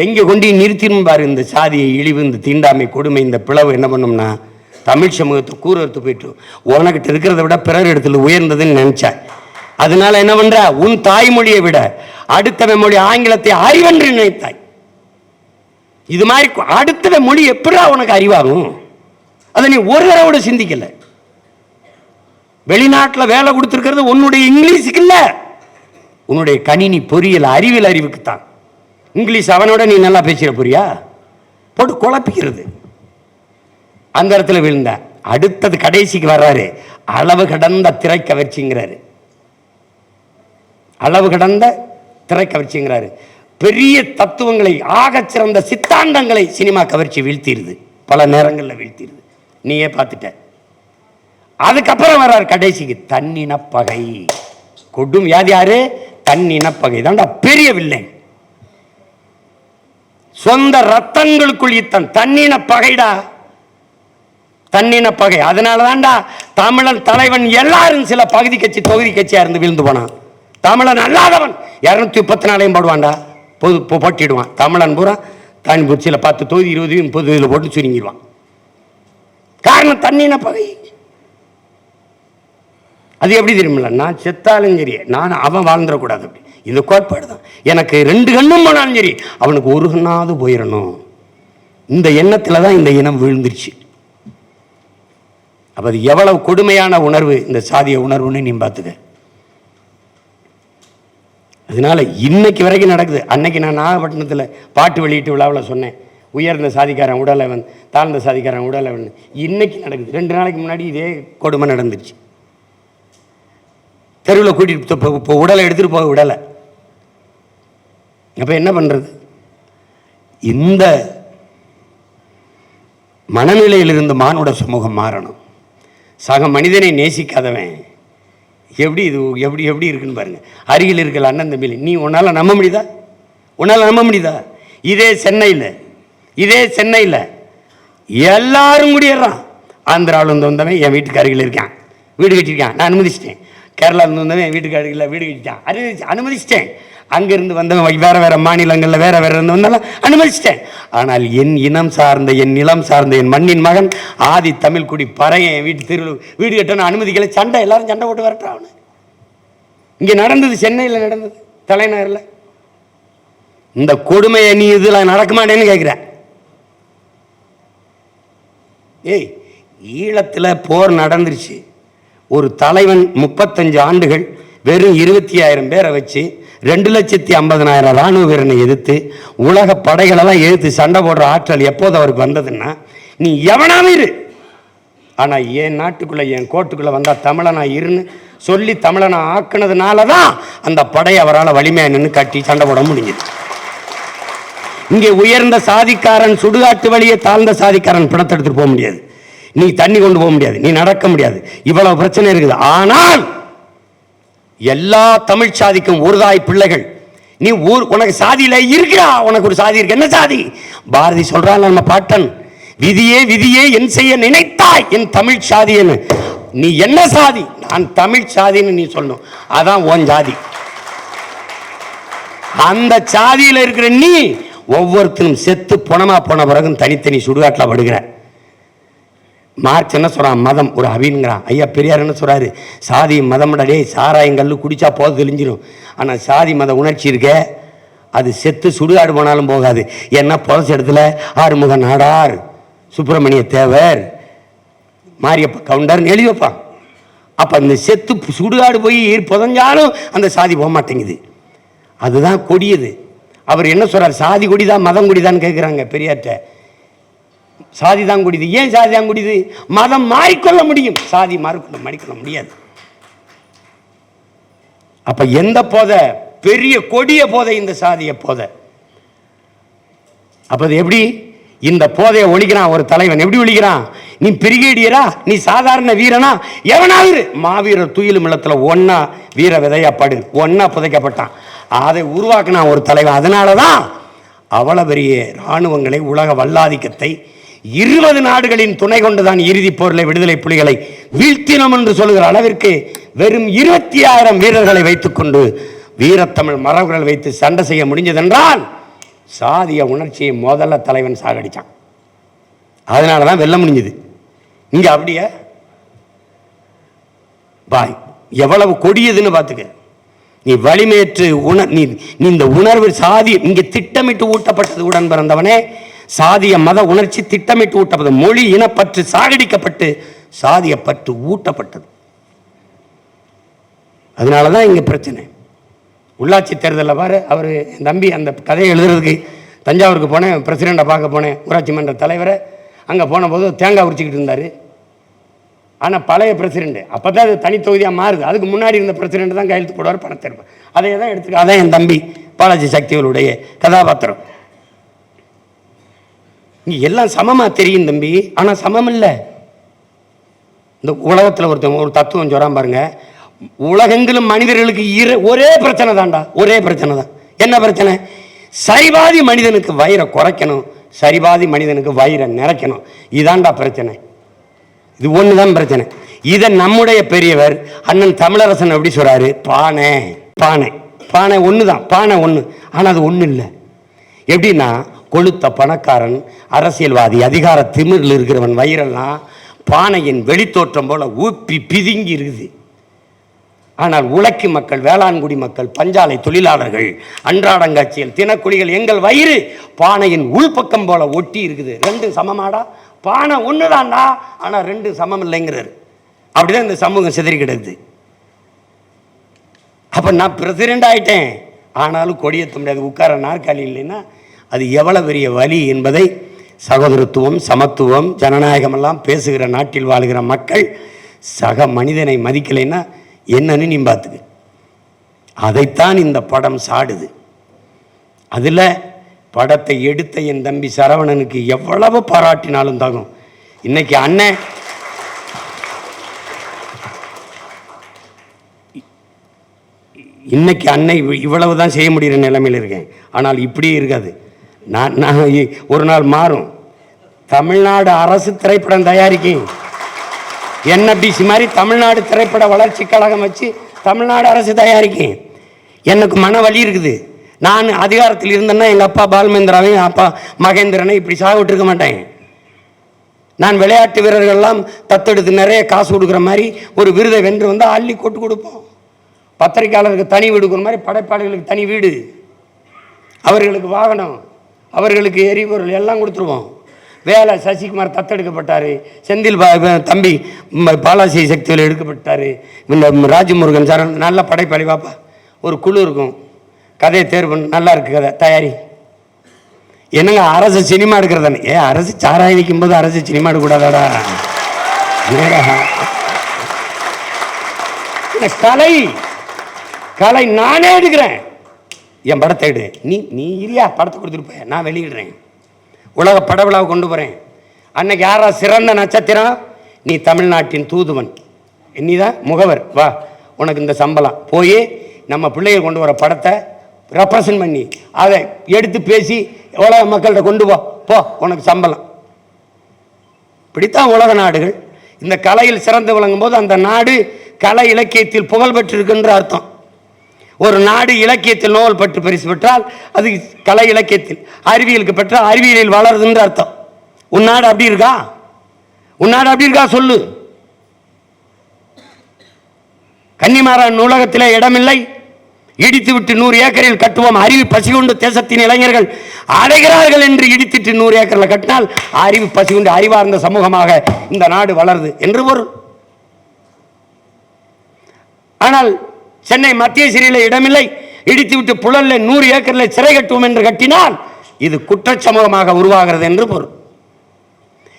எங்க கொண்டு நிறுத்தினும் பாரு. இந்த சாதியை இழிவு, இந்த தீண்டாமை, கொடுமை, இந்த பிளவு என்ன பண்ணும்னா தமிழ் சமூகத்தை கூறுறது போயிட்டு உனக்கிட்ட இருக்கிறத விட பிறர் இடத்துல உயர்ந்ததுன்னு நினைச்ச. அதனால என்ன பண்ற? உன் தாய்மொழியை விட அடுத்தவன் மொழி ஆங்கிலத்தை அறிவென்று நினைத்தாய். இது மாதிரி அடுத்தவ மொழி எப்படா உனக்கு அறிவாகும்? அதை நீ ஒரு தடவை சிந்திக்கல. வெளிநாட்டில் வேலை கொடுத்துருக்கிறது உன்னுடைய இங்கிலீஷுக்கு இல்லை, உன்னுடைய கணினி பொறியியல் அறிவியல் அறிவுக்குத்தான். இங்கிலீஷ் அவனோட நீ நல்லா பேசுற புரியா? போட்டு குழப்பிக்கிறது. அந்த இடத்துல விழுந்த. அடுத்தது கடைசிக்கு வர்றாரு, அளவு கடந்த திரை கவர்ச்சிங்கிறாரு. அளவு கடந்த திரை கவர்ச்சிங்கிறாரு. பெரிய தத்துவங்களை, ஆக சிறந்த சித்தாந்தங்களை சினிமா கவர்ச்சி வீழ்த்திடுது, பல நேரங்களில் வீழ்த்திடுது. நீயே பார்த்துட்ட. அதுக்கப்புறம் வர்றாரு கடைசிக்கு தன்னினப்பகை. கொடும் வியாதி யாரு? தன்னினப்பகை தான்டா பெரிய வில்லை. சொந்த ரத்தங்களுக்குள் யுத்தம். தன்னின பகைடா, தன்னின பகை. அதனாலதான்டா தமிழன் தலைவன் எல்லாரும் சில பகுதி கட்சி தொகுதி கட்சியா இருந்து விழுந்து போனான். தமிழன் அல்லாதவன் 234 போடுவான்டா, போட்டிடுவான். தமிழன் பூரா தனி சில 10 தொகுதி 20 30 இதில் போட்டு சுருங்கிடுவான். காரணம் தன்னின பகை. அது எப்படி தெரியுமில்ல, நான் செத்தாலும் சரி அவன் வாழ்ந்துடக்கூடாது. அப்படி இந்த கோட்பாடு தான். எனக்கு 2 கண்ணும் போனாலும் சரி அவனுக்கு ஒரு கண்ணாவது போயிடணும். இந்த எண்ணத்தில் தான் இந்த இனம் விழுந்துருச்சு. அப்போ அது எவ்வளவு கொடுமையான உணர்வு, இந்த சாதிய உணர்வுன்னு நீ பார்த்துக்க. அதனால இன்னைக்கு வரைக்கும் நடக்குது. அன்னைக்கு நான் நாகப்பட்டினத்தில் பாட்டு வெளியீட்டு விழாவில் சொன்னேன், உயர்ந்த சாதிக்காரன் உடலவன், தாழ்ந்த சாதிக்காரன் உடலவன். இன்னைக்கு நடக்குது. 2 நாளைக்கு முன்னாடி இதே கொடுமை நடந்துருச்சு. தெருவில் கூட்டிட்டு உடலை எடுத்துட்டு போக விடலை. அப்ப என்ன பண்றது? இந்த மனநிலையில் இருந்து மானுட சமூகம் மாறணும். சக மனிதனை நேசிக்காதவன் எப்படி இது எப்படி எப்படி இருக்குன்னு பாருங்க. அருகில் இருக்கல அண்ணன் தம்பியில் நீ உன்னால நம்ப முடியுதா? உன்னால நம்ப முடியுதா? இதே சென்னையில் எல்லாரும் குடியேறான். ஆந்திராவில் இருந்து வந்தவன் என் வீட்டுக்கு அருகில் இருக்கான், வீடு கட்டியிருக்கான், நான் அனுமதிச்சிட்டேன். கேரளாவிலிருந்து வந்தவன் என் வீட்டுக்கு அருகில் வீடு கட்டிட்டான், அனுமதிச்சிட்டேன். அங்கிருந்து வந்தவன் வேற மாநிலங்களில் வேற இருந்து வந்தாலும் அனுமதிச்சிட்டேன். ஆனால் என் இனம் சார்ந்த, என் நிலம் சார்ந்த, என் மண்ணின் மகன் ஆதி தமிழ் குடி பறையன் என் வீட்டு தெருவில் வீடு கட்டணும் அனுமதிக்கலை. சண்டை, எல்லாரும் சண்டை போட்டு வரட்டும். அவனு இங்கே நடந்தது, சென்னையில் நடந்தது, தலைநகரில். இந்த கொடுமையை நீ இதில் நடக்க மாட்டேன்னு கேட்குற. ஏய், ஈழத்தில் போர் நடந்துருச்சு. ஒரு தலைவன் 35 ஆண்டுகள் வெறும் 25,000 பேரை வச்சு 2,50,000 ராணுவ வீரனை எதிர்த்து உலக படைகளெல்லாம் எதிர்த்து சண்டை போடுற ஆற்றல் எப்போது அவருக்கு வந்ததுன்னா, நீ எவனாவும் இரு, ஆனால் என் நாட்டுக்குள்ளே என் கோட்டுக்குள்ளே வந்தால் தமிழனா இருன்னு சொல்லி தமிழனை ஆக்குனதுனால தான் அந்த படையை அவரால் வலிமையாக நின்று கட்டி சண்டை போட முடிஞ்சது. இங்கே உயர்ந்த சாதிக்காரன் சுடுகாட்டு வழியே தாழ்ந்த சாதிக்காரன் பிணத்தை எடுத்துட்டு போக முடியாது, நீ தண்ணி கொண்டு போக முடியாது, நீ நடக்க முடியாது. இவ்வளவு பிரச்சனை இருக்குது. ஆனால் எல்லா தமிழ் சாதிக்கும் ஒரு தாய் பிள்ளைகள். நீ உனக்கு சாதியில இருக்கிறா, உனக்கு ஒரு சாதி இருக்கு. என்ன சாதி? பாரதி சொல்றான், நம்ம பாட்டன், விதியே விதியே என் செய்ய நினைத்தாய் என் தமிழ் சாதின்னு. நீ என்ன சாதி? நான் தமிழ் சாதின்னு நீ சொல்லணும். அதான் உன் ஜாதி. அந்த சாதியில் இருக்கிற நீ ஒவ்வொருத்தரும் செத்து பொணமா போன பிறகு தனித்தனி சுடுகாட்டில் படுகிற. மார்க்ஸ் என்ன சொல்றான்? மதம் ஒரு அபிங்கிறான். ஐயா பெரியார் என்ன சொல்றாரு? சாதி மதம்டே சாராயங்கல் குடிச்சா போது தெளிஞ்சிடும். ஆனால் சாதி மத உணர்ச்சி இருக்க, அது செத்து சுடுகாடு போனாலும் போகாது. ஏன்னா புதச்ச இடத்துல ஆறுமுக நாடார், சுப்பிரமணிய தேவர், மாரியப்ப கவுண்டர்னு எழுதி வைப்பான். அப்போ அந்த செத்து சுடுகாடு போய் புதஞ்சாலும் அந்த சாதி போக மாட்டேங்குது. அதுதான் கொடியது. அவர் என்ன சொல்றார்? சாதி கொடிதான் மதம் கொடிதான்னு கேட்குறாங்க பெரியார்ட்ட. சாதி தான் குடிது. ஏன் சாதி தான் குடிது? மதம் மாறிக்கொள்ள முடியும், சாதி மாறிக்கொள்ள முடியாது. அப்ப எந்த போதை? பெரிய கொடிய போதை இந்த சாதிய போதை. அப்ப எப்படி இந்த போதையை ஒழிக்கிறான் ஒரு தலைவன்? எப்படி ஒழிக்கிறான்? நீ பிரிகேடியரா, நீ சாதாரண வீரனா, எவனாவது மாவீரர் துயிலும் இல்லத்துல ஒன்னா வீர விதையாப்பாடு ஒன்னா புதைக்கப்பட்டான். அதை உருவாக்கினான் ஒரு தலைவன். அதனாலதான் அவ்வளவு பெரிய இராணுவங்களை, உலக வல்லாதிக்கத்தை 20 நாடுகளின் துணை கொண்டுதான் இறுதி போரில் விடுதலை புலிகளை வீழ்த்தினோம் என்று சொல்லுகிற அளவிற்கு வெறும் 26,000 வீரர்களை வைத்துக் கொண்டு வீரத்தமிழ் மரபுகள் வைத்து சண்டை செய்ய முடிஞ்சதென்றால் சாதிய உணர்ச்சியை முதல்ல தலைவன் சாகடிச்சான். அதனாலதான் வெல்ல முடிஞ்சது. இங்க அப்படியே பாய் எவ்வளவு கொடியதுன்னு பார்த்துக்க. நீ வலிமையற்று நீ இந்த உணர்வு சாதி இங்கே திட்டமிட்டு ஊட்டப்பட்டது. உடன் பிறந்தவனே, சாதிய மத உணர்ச்சி திட்டமிட்டு ஊட்டப்பட்டது. மொழி இனப்பற்று சாகடிக்கப்பட்டு சாதிய பற்று ஊட்டப்பட்டது. அதனாலதான் இங்க பிரச்சனை. உள்ளாட்சி தேர்தலில் பாரு, அவர் என் தம்பி அந்த கதையை எழுதுறதுக்கு தஞ்சாவூருக்கு போனேன், பிரசிடெண்ட்டை பார்க்க போனேன், ஊராட்சி மன்ற தலைவரை. அங்கே போன போது தேங்காய் உரிச்சிக்கிட்டு இருந்தார். ஆனால் பழைய பிரசிடெண்ட், அப்போ தான் அது தனி தொகுதியாக மாறுது. அதுக்கு முன்னாடி இருந்த பிரசிடெண்ட் தான் கையெழுத்து போடுவார், பணத்தை இருப்பார். அதை தான் எடுத்துக்க. அதான் என் தம்பி பாலாஜி சக்திகளுடைய கதாபாத்திரம். இங்கே எல்லாம் சமமாக தெரியும் தம்பி, ஆனால் சமம் இல்லை. இந்த உலகத்தில் ஒரு தத்துவம் சொல்றான் பாருங்க, உலகெங்கிலும் மனிதர்களுக்கு ஒரே பிரச்சனை தான்டா, ஒரே பிரச்சனை தான். என்ன பிரச்சனை? சரிபாதி மனிதனுக்கு வயிறை குறைக்கணும், சரிபாதி மனிதனுக்கு வயிறை நிறைக்கணும். இதாண்டா பிரச்சனை. இது ஒண்ணுதான் பிரச்சனை. இதை நம்முடைய பெரியவர் அண்ணன் தமிழரசன் எப்படி சொல்றாரு? பானை பானை பானை ஒண்ணுதான், பானை ஒண்ணு. ஆனா அது ஒண்ணு இல்லை. எப்படின்னா, கொளுத்த பணக்காரன், அரசியல்வாதி, அதிகார திமிரில் இருக்கிறவன் வயிறெல்லாம் பானையின் வெளித்தோற்றம் போல ஊப்பி பிதுங்கி இருக்குது. ஆனால் உழைக்கும் மக்கள், வேளாண்குடி மக்கள், பஞ்சாலை தொழிலாளர்கள், அன்றாடங்காட்சிகள், தினக்குடிகள், எங்கள் வயிறு பானையின் உள்பக்கம் போல ஒட்டி இருக்குது. ரெண்டு சமமாடா? பானை ஒண்ணுதான்டா, ஆனா ரெண்டு சமம் இல்லைங்கிறாரு. அப்படிதான் இந்த சமூகம் சிதறி கிடக்குது. அப்ப நான் பிரசிடென்ட் ஆயிட்டேன், ஆனாலும் கொடியேற்ற முடியாது, உட்கார நாற்காலி இல்லைன்னா அது எவ்வளவு பெரிய வலி என்பதை சகோதரத்துவம், சமத்துவம், ஜனநாயகம் எல்லாம் பேசுகிற நாட்டில் வாழ்கிற மக்கள் சக மனிதனை மதிக்கலைன்னா என்னன்னு நீ பார்த்துக்க. அதைத்தான் இந்த படம் சாடுது. அதில் படத்தை எடுத்த என் தம்பி சரவணனுக்கு எவ்வளவு பாராட்டினாலும் தகும். இன்னைக்கு அண்ணன் இவ்வளவு தான் செய்ய முடிகிற நிலைமையில் இருக்கேன். ஆனால் இப்படியே இருக்காது. நான் ஒரு நாள் மாறும். தமிழ்நாடு அரசு திரைப்படம் தயாரிக்கும், NFDC மாதிரி தமிழ்நாடு திரைப்பட வளர்ச்சி கழகம் வச்சு தமிழ்நாடு அரசு தயாரிக்கும். எனக்கு மன வலி இருக்குது. நான் அதிகாரத்தில் இருந்தேன்னா எங்கள் அப்பா பால்மேந்திராவையும் அப்பா மகேந்திரனை இப்படி சாவிட்டு இருக்க மாட்டேன். நான் விளையாட்டு வீரர்கள்லாம் தத்தெடுத்து நிறைய காசு கொடுக்குற மாதிரி ஒரு விருதை வென்று வந்து அள்ளி கொட்டு கொடுப்போம். பத்திரிகையாளருக்கு தனி வீடு கொடுக்குற மாதிரி படைப்பாளிகளுக்கு தனி வீடு, அவர்களுக்கு வாகனம், அவர்களுக்கு எரிபொருள் எல்லாம் கொடுத்துருவோம். வேலை சசிகுமார் தத்தெடுக்கப்பட்டார், செந்தில் தம்பி பாலாசி சக்தியில் எடுக்கப்பட்டார், இந்த ராஜமுருகன் சார் நல்ல படைப்பாளி. பாப்பா ஒரு குழு இருக்கும், கதையை தேர்வு பண்ண நல்லா இருக்கு கதை தயாரி. என்னங்க அரசு சினிமா எடுக்கிறதானே? அரசு சாராயம் வைக்கும் போது அரசு சினிமா எடுக்கக்கூடாதாடா? கலை கலை நானே எடுக்கிறேன். என் படத்தை எடு, நீ இல்லையா படத்தை கொடுத்துட்டு போய் நான் வெளியிடுறேன், உலக படவிழாவை கொண்டு போகிறேன். அன்னைக்கு யாரா சிறந்த நட்சத்திரம்? நீ தமிழ்நாட்டின் தூதுவன், நீ தான் முகவர், வா உனக்கு இந்த சம்பளம். போய் நம்ம பிள்ளைகள் கொண்டு வர படத்தை ரெப்ரசன்ட் பண்ணி அதை எடுத்து பேசி உலக மக்கள்கிட்ட கொண்டு போ, உனக்கு சம்பளம். இப்படித்தான் உலக நாடுகள். இந்த கலையில் சிறந்து விளங்கும் போது அந்த நாடு கலை இலக்கியத்தில் புகழ் பெற்றிருக்கின்ற அர்த்தம். ஒரு நாடு இலக்கியத்தில் நோபல் பட்டு பரிசு பெற்றால் அது கலை இலக்கியத்தில், அறிவியலுக்கு பெற்றால் அறிவியலில் வளருதுன்ற அர்த்தம். உன்னாடு அப்படி இருக்கா? உன்னாடு அப்படி இருக்கா சொல்லு. கன்னிமாரான் நூலகத்திலே இடமில்லை, இடித்து விட்டு 100 ஏக்கரில் கட்டுவோம், அறிவு பசி கொண்டு தேசத்தின் இளைஞர்கள் அடைகிறார்கள் என்று இடித்துட்டு 100 ஏக்கரில் கட்டினால் அறிவு பசி கொண்டு அறிவார்ந்த சமூகமாக இந்த நாடு வளருது என்று பொருள். ஆனால் சென்னை மத்திய சிறையில் இடமில்லை, இடித்து விட்டு புழல்ல 100 ஏக்கரில் சிறை கட்டுவோம் என்று கட்டினால் இது குற்ற சமூகமாக உருவாகிறது என்று பொருள்.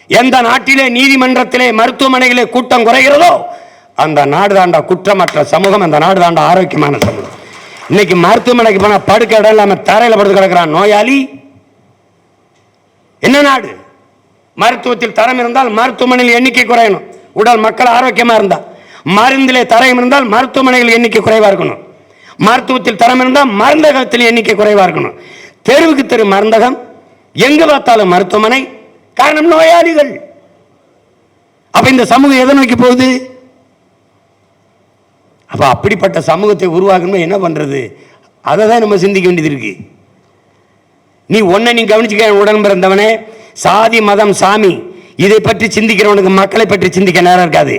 எந்த நாட்டிலே நீதிமன்றத்திலே மருத்துவமனைகளே கூட்டம் குறைகிறதோ அந்த நாடு தாண்டா குற்றமற்ற சமூகம், அந்த நாடு தாண்டா ஆரோக்கியமான சமூகம். இன்னைக்கு மருத்துவமனைக்கு போனா படுக்க இடம் இல்லாம தரையில படுத்து கிடக்கிறான் நோயாளி. என்ன நாடு? மருத்துவத்தில் தரம் இருந்தால் மருத்துவமனையில் எண்ணிக்கை குறையணும், உடல் மக்கள் ஆரோக்கியமா இருந்தா. மருந்திலே தரம் இருந்தால் மருத்துவமனைகள் எண்ணிக்கை குறைவா இருக்கணும், மருத்துவத்தில் தரம் இருந்தால் மருந்தகத்தில் எண்ணிக்கை குறைவா இருக்கணும். தெருவுக்கு தெரு மருந்தகம், எங்கு பார்த்தாலும் மருத்துவமனை. காரணம் நோயாளிகள். அப்ப இந்த சமூகம் எதை நோக்கி போகுது? அப்ப அப்படிப்பட்ட சமூகத்தை உருவாக்கணும். என்ன பண்றது? அதை தான் நம்ம சிந்திக்க வேண்டியது இருக்கு. நீ ஒன்ன நீ கவனிச்சுக்க, உடன் பிறந்தவனே, சாதி மதம் சாமி இதை பற்றி சிந்திக்கிறவனுக்கு மக்களை பற்றி சிந்திக்க நேரம் இருக்காது.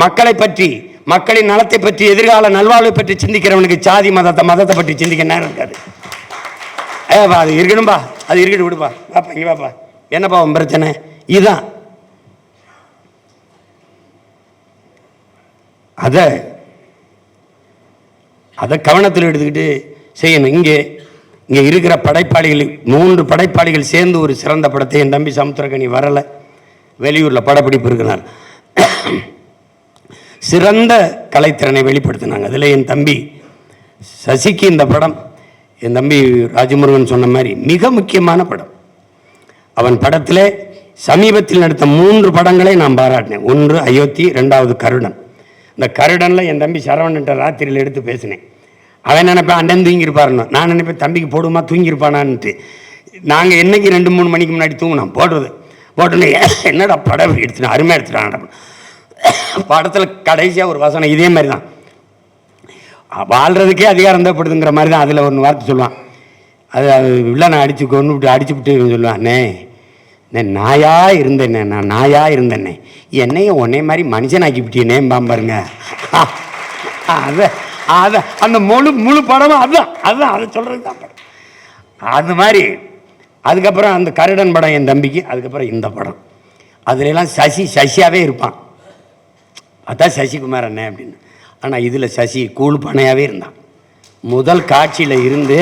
மக்களை பற்றி, மக்களின் நலத்தை பற்றி, எதிர்கால நல்வாழ்வை பற்றி சிந்திக்கிறவனுக்கு சாதி மதத்தை பற்றி சிந்திக்க நேரம் இருக்காது. அது இருக்கணும்பா, அது இருக்கட்டும், விடுப்பா, பாப்பா இங்க பாப்பா, என்னப்பா உன் பிரச்சனை? இதுதான். அதை கவனத்தில் எடுத்துக்கிட்டு செய்யணும். இங்கே இருக்கிற படைப்பாளிகள் 3 படைப்பாளிகள் சேர்ந்து ஒரு சிறந்த படத்தை, என் தம்பி சமுத்திரக்கனி வரலை, வெளியூரில் படப்பிடிப்பு இருக்கிறார், சிறந்த கலைத்திறனை வெளிப்படுத்தினாங்க. அதில் என் தம்பி சசிக்கு இந்த படம், என் தம்பி ராஜமுருகன் சொன்ன மாதிரி மிக முக்கியமான படம். அவன் படத்தில் சமீபத்தில் நடித்த 3 படங்களை நான் பாராட்டினேன். 1 அயோத்தி, 2வது கருடன். இந்த கருடனில் என் தம்பி சரவணன்ட்ட ராத்திரியில் எடுத்து பேசினேன். அவன் நினைப்பேன் அண்ணன் தூங்கியிருப்பாருன்னு, நான் நினைப்பேன் தம்பிக்கு போடுமா தூங்கியிருப்பானான்ட்டு. நாங்கள் என்னைக்கு 2-3 மணிக்கு முன்னாடி தூங்கினோம் போட்டுன்னு என்னடா படம் எடுத்துட்டேன், அருமையாக எடுத்துட்டான். படத்தில் கடைசியாக ஒரு வசனம் இதே மாதிரி தான், வாழ்கிறதுக்கே அதிகாரம் தேவைப்படுதுங்கிற மாதிரி தான். அதில் ஒன்று வார்த்தை சொல்லுவான், அது வில்லனை அடிச்சுவிட்டு சொல்லுவான், அண்ணே நாயாக இருந்தேண்ணே, நான் நாயாக இருந்தேண்ணே, என்னையும் உன்னே மாதிரி மனுஷனாக்கிவிட்டேனே பாருங்க. அதை அந்த முழு படமும் அதுதான் அதை சொல்கிறது தான் படம். அது மாதிரி அதுக்கப்புறம் அந்த கருடன் படம் என் தம்பிக்கு, அதுக்கப்புறம் இந்த படம், அதுலெல்லாம் சசியாகவே இருப்பான், அதான் சசிகுமார் அண்ணன் அப்படின்னு. ஆனால் இதில் சசி கூழ் பனையாகவே இருந்தான். முதல் காட்சியில் இருந்து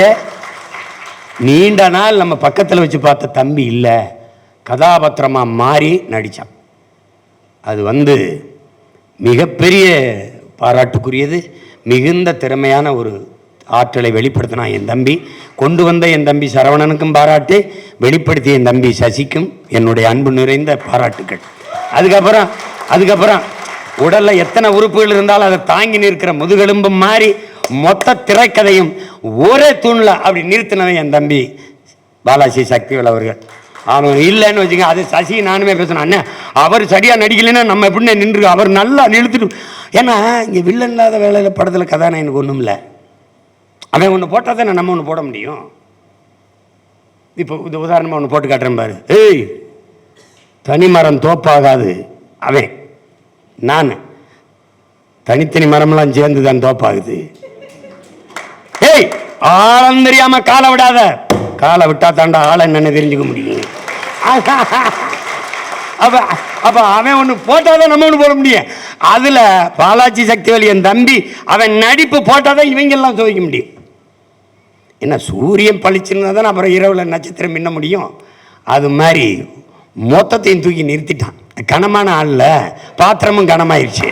நீண்ட நாள் நம்ம பக்கத்தில் வச்சு பார்த்த தம்பி இல்லை, கதாபாத்திரமாக மாறி நடித்தான். அது மிகப்பெரிய பாராட்டுக்குரியது. மிகுந்த திறமையான ஒரு ஆற்றலை வெளிப்படுத்தினான் என் தம்பி. கொண்டு வந்த என் தம்பி சரவணனுக்கும் பாராட்டு, வெளிப்படுத்திய என் தம்பி சசிக்கும் என்னுடைய அன்பு நிறைந்த பாராட்டுக்கள். அதுக்கப்புறம் உடலில் எத்தனை உறுப்புகள் இருந்தாலும் அதை தாங்கி நிற்கிற முதுகெலும்பும் மாறி மொத்த திரைக்கதையும் ஒரே தூணில் அப்படி நிறுத்தினவன் என் தம்பி பாலாஜி சக்திவேல் அவர்கள். அவன் இல்லைன்னு வச்சுங்க, அது சசி நானுமே பேசணும், அண்ணன் அவர் சரியாக நடிக்கலைன்னா நம்ம எப்படின்னு நின்று அவர் நல்லா நிறுத்திட்டு. ஏன்னா இங்கே வில்லன் இல்லாத வேலையில் படத்தில் கதாநாயகனுக்கு ஒன்றும் இல்லை, அவன் ஒன்று போட்டால் தான் நம்ம ஒன்று போட முடியும். இப்போ இது உதாரணமாக ஒன்று போட்டு காட்டுறேன் பாரு. ஏய் தனிமரம் தோப்பாகாது, அவன் நான் தனித்தனி மரம்லாம் சேர்ந்து தான் தோப்பாகுது. ஏய் ஆழம் தெரியாம காலை விடாத, காலை விட்டா தாண்டா ஆளை என்னன்னு தெரிஞ்சுக்க முடியும். அப்ப அவன் ஒன்று போட்டாதான் நம்ம ஒன்று போட முடியும். அதுல பாலாஜி சக்திவேல் என் தம்பி அவன் நடிப்பு போட்டாதான் இவங்கெல்லாம் துவைக்க முடியும். என்ன சூரியன் பளிச்சுன்னா தான் அப்புறம் இரவுல நட்சத்திரம் மின்ன முடியும். அது மாதிரி மொத்தத்தையும் தூக்கி நிறுத்திட்டான். கனமான ஆள்ல பாத்திரமும் கனமாயிருச்சு.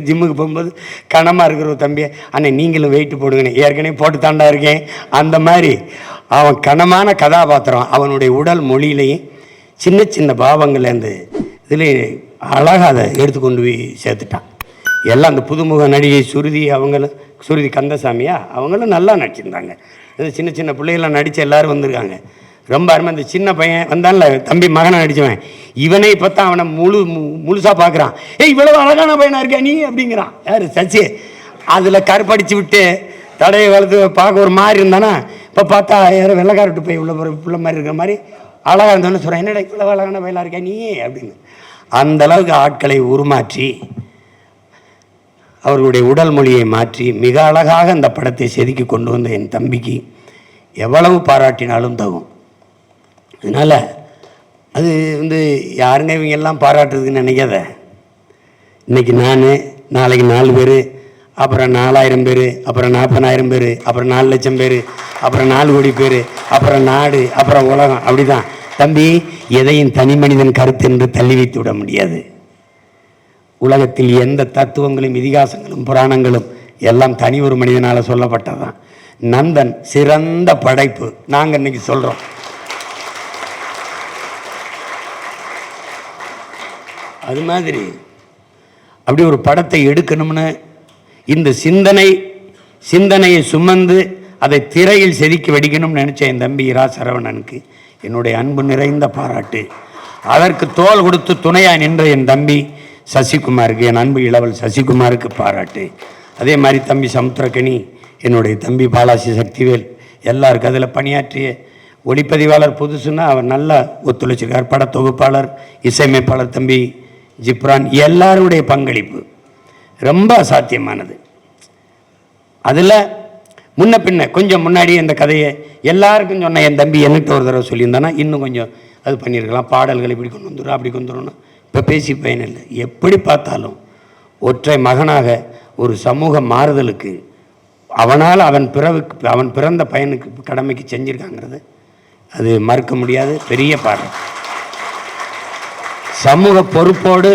ஜிம்முக்கு போகும்போது கனமாக இருக்கிற ஒரு தம்பி, அண்ணே நீங்களும் வெயிட்டு போடுங்கண்ணே, ஏற்கனவே போட்டு தாண்டா இருக்கேன். அந்த மாதிரி அவன் கனமான கதாபாத்திரம், அவனுடைய உடல் மொழியிலையும் சின்ன சின்ன பாவங்கள்லேருந்து இதில் அழகாக அதை எடுத்துக்கொண்டு போய் சேர்த்துட்டான். எல்லாம் அந்த புதுமுக நடிகை சுருதி கந்தசாமியா அவங்களும் நல்லா நடிச்சிருந்தாங்க. இது சின்ன சின்ன பிள்ளைகள்லாம் நடித்த எல்லோரும் வந்திருக்காங்க. ரொம்ப அருமை. அந்த சின்ன பையன் வந்தான்ல தம்பி மகனை நடித்தவன், இவனே இப்போ தான் அவனை முழுசாக பார்க்குறான். ஏய் இவ்வளவு அழகான பையனாக இருக்கா நீ அப்படிங்கிறான். யார் சச்சி. அதில் கருப்படிச்சு விட்டு தடையை வளர்த்து பார்க்க ஒரு மாதிரி இருந்தானா, இப்போ பார்த்தா யாரும் வெள்ளைக்காரட்டு போய் உள்ள பிள்ளை மாதிரி இருக்கிற மாதிரி அழகாக இருந்தோன்னு சொல்கிறேன், என்னடா இவ்வளோ அழகான பையனாக இருக்கா நீ அப்படின்னு. அந்தளவுக்கு ஆட்களை உருமாற்றி அவர்களுடைய உடல் மொழியை மாற்றி மிக அழகாக அந்த படத்தை செதுக்கி கொண்டு வந்த என் தம்பிக்கு எவ்வளவு பாராட்டினாலும் தகும். அதனால் அது யாருங்க இவங்க எல்லாம் பாராட்டுறதுன்னு நினைக்காத. இன்றைக்கி நான், நாளைக்கு 4 பேர், அப்புறம் 4000 பேர், அப்புறம் 40,000 பேர், அப்புறம் 4 லட்சம் பேர், அப்புறம் 4 கோடி பேர், அப்புறம் நாடு, அப்புறம் உலகம். அப்படி தான் தம்பி. எதையும் தனி மனிதன் கருத்து என்று தள்ளி வைத்து விட முடியாது. உலகத்தில் எந்த தத்துவங்களும் இதிகாசங்களும் புராணங்களும் எல்லாம் தனி ஒரு மனிதனால் சொல்லப்பட்டதுதான். நந்தன் சிறந்த படைப்பு, நாங்கள் இன்னைக்கு சொல்கிறோம். அது மாதிரி அப்படி ஒரு படத்தை எடுக்கணும்னு இந்த சிந்தனையை சுமந்து அதை திரையில் செதுக்கி வெடிக்கணும்னு நினச்ச என் தம்பி இரா சரவணனுக்கு என்னுடைய அன்பு நிறைந்த பாராட்டு. அதற்கு தோள் கொடுத்து துணையாக நின்ற என் தம்பி சசிகுமாருக்கு, என் அன்பு இளவல் சசிகுமாருக்கு பாராட்டு. அதே மாதிரி தம்பி சமுத்திரக்கனி, என்னுடைய தம்பி பாலாஜி சக்திவேல், எல்லாருக்கும் அதில் பணியாற்றிய ஒளிப்பதிவாளர் புதுசுன்னா அவர் நல்லா ஒத்துழைச்சிருக்கார். பட தொகுப்பாளர், இசையமைப்பாளர் தம்பி ஜிப்ரான், எல்லாருடைய பங்களிப்பு ரொம்ப அசாத்தியமானது. அதில் முன்ன பின்ன கொஞ்சம் முன்னாடி இந்த கதையை எல்லாருக்கும் சொன்ன என் தம்பி என்கிட்ட ஒரு தடவை சொல்லியிருந்தானா இன்னும் கொஞ்சம் அது பண்ணியிருக்கலாம். பாடல்கள் இப்படி கொண்டு வந்துடும் அப்படி கொண்டு வந்துடணும். இப்போ பேசி பயனில்லை. எப்படி பார்த்தாலும் ஒற்றை மகனாக ஒரு சமூக மாறுதலுக்கு அவனால் அவன் பிறந்த பையனுக்கு கடமைக்கு செஞ்சுருக்காங்கிறது அது மறுக்க முடியாது. பெரிய பாடல். சமூக பொறுப்போடு,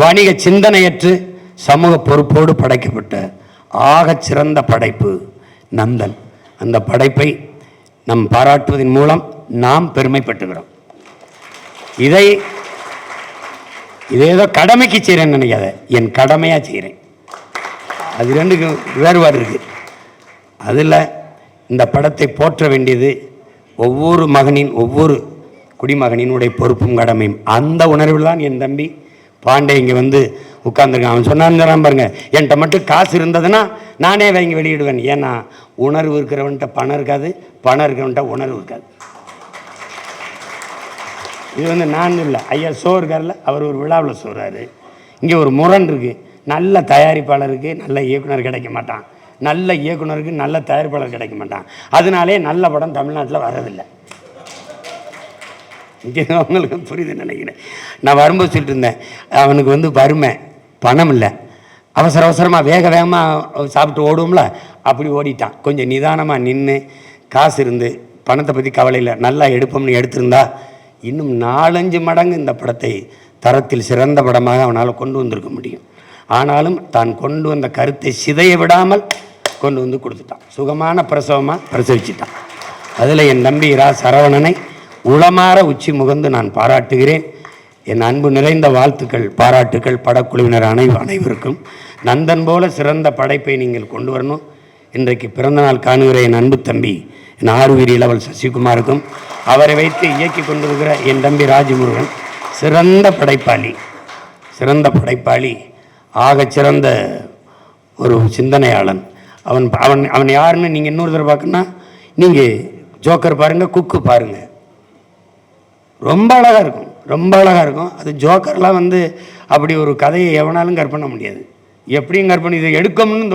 வணிக சிந்தனையற்று சமூக பொறுப்போடு படைக்கப்பட்ட ஆகச் சிறந்த படைப்பு நந்தன். அந்த படைப்பை நம் பாராட்டுவதன் மூலம் நாம் பெருமைப்பட்டுக்கிறோம். இதை ஏதோ கடமைக்கு செய்கிறேன்னு நினைக்காத, என் கடமையாக செய்கிறேன். அது ரெண்டுக்கும் வேறுபாடு இருக்குது. அதில் இந்த படத்தை போற்ற வேண்டியது ஒவ்வொரு மகனின், ஒவ்வொரு குடிமகனினுடைய பொறுப்பும் கடமையும். அந்த உணர்வில் தான் என் தம்பி பாண்டே இங்கே வந்து உட்கார்ந்துருக்கான். அவன் சொன்னான் பாருங்க, என்கிட்ட மட்டும் காசு இருந்ததுன்னா நானே வாங்கி வெளியிடுவேன். ஏன்னா உணர்வு இருக்கிறவன்ட்ட பணம் இருக்காது, பணம் இருக்கிறவன்ட்ட உணர்வு இருக்காது. இது வந்து நான் இல்லை, ஐயா ஷோ இருக்கார்ல, அவர் ஒரு விழாவில் சொல்கிறாரு. இங்கே ஒரு முரண் இருக்குது. நல்ல தயாரிப்பாளருக்கு நல்ல இயக்குனர் கிடைக்க மாட்டான், நல்ல இயக்குனருக்கு நல்ல தயாரிப்பாளர் கிடைக்க மாட்டான். அதனாலே நல்ல படம் தமிழ்நாட்டில் வரதில்லை. இங்கே அவங்களுக்கு புரியுது நினைக்கிறேன். நான் வரும்போது சொல்லிட்டு இருந்தேன், அவனுக்கு வந்து வறுமை, பணம் இல்லை, அவசர அவசரமாக வேக வேகமாக சாப்பிட்டு ஓடுவோம்ல, அப்படி ஓடிட்டான். கொஞ்சம் நிதானமாக நின்று காசு இருந்து பணத்தை பற்றி கவலை இல்லை, நல்லா எடுப்போம்னு எடுத்திருந்தா இன்னும் 4-5 மடங்கு இந்த படத்தை தரத்தில் சிறந்த படமாக அவனால் கொண்டு வந்திருக்க முடியும். ஆனாலும் தான் கொண்டு வந்த கருத்தை சிதைய விடாமல் கொண்டு வந்து கொடுத்துட்டான். சுகமான பிரசவமாக பிரசவிச்சிட்டான். அதில் என் தம்பி ரா சரவணனை உளமாற உச்சி முகந்து நான் பாராட்டுகிறேன். என் அன்பு நிறைந்த வாழ்த்துக்கள், பாராட்டுக்கள் படக்குழுவினர் அனைவருக்கும். நந்தன் போல சிறந்த படைப்பை நீங்கள் கொண்டு வரணும். இன்றைக்கு பிறந்தநாள் காணுகிற என் அன்பு தம்பி என் ஆறுவீர் இளவல் சசிகுமாருக்கும், அவரை வைத்து இயக்கி கொண்டிருக்கிற என் தம்பி ராஜமுருகன் சிறந்த படைப்பாளி, சிறந்த படைப்பாளி, ஆக சிறந்த ஒரு சிந்தனையாளன். அவன் அவன் அவன் யாருன்னு நீங்கள் இன்னொரு தடவை பார்க்கணுன்னா நீங்கள் ஜோக்கர் பாருங்கள், குக்கு பாருங்கள், ரொம்ப அழகாக இருக்கும், ரொம்ப அழகாக இருக்கும். அது ஜோக்கர்லாம் வந்து அப்படி ஒரு கதையை எவனாலும் கற்பனை முடியாது. எப்படியும் கற்பனை, இதை எடுக்கணும்னு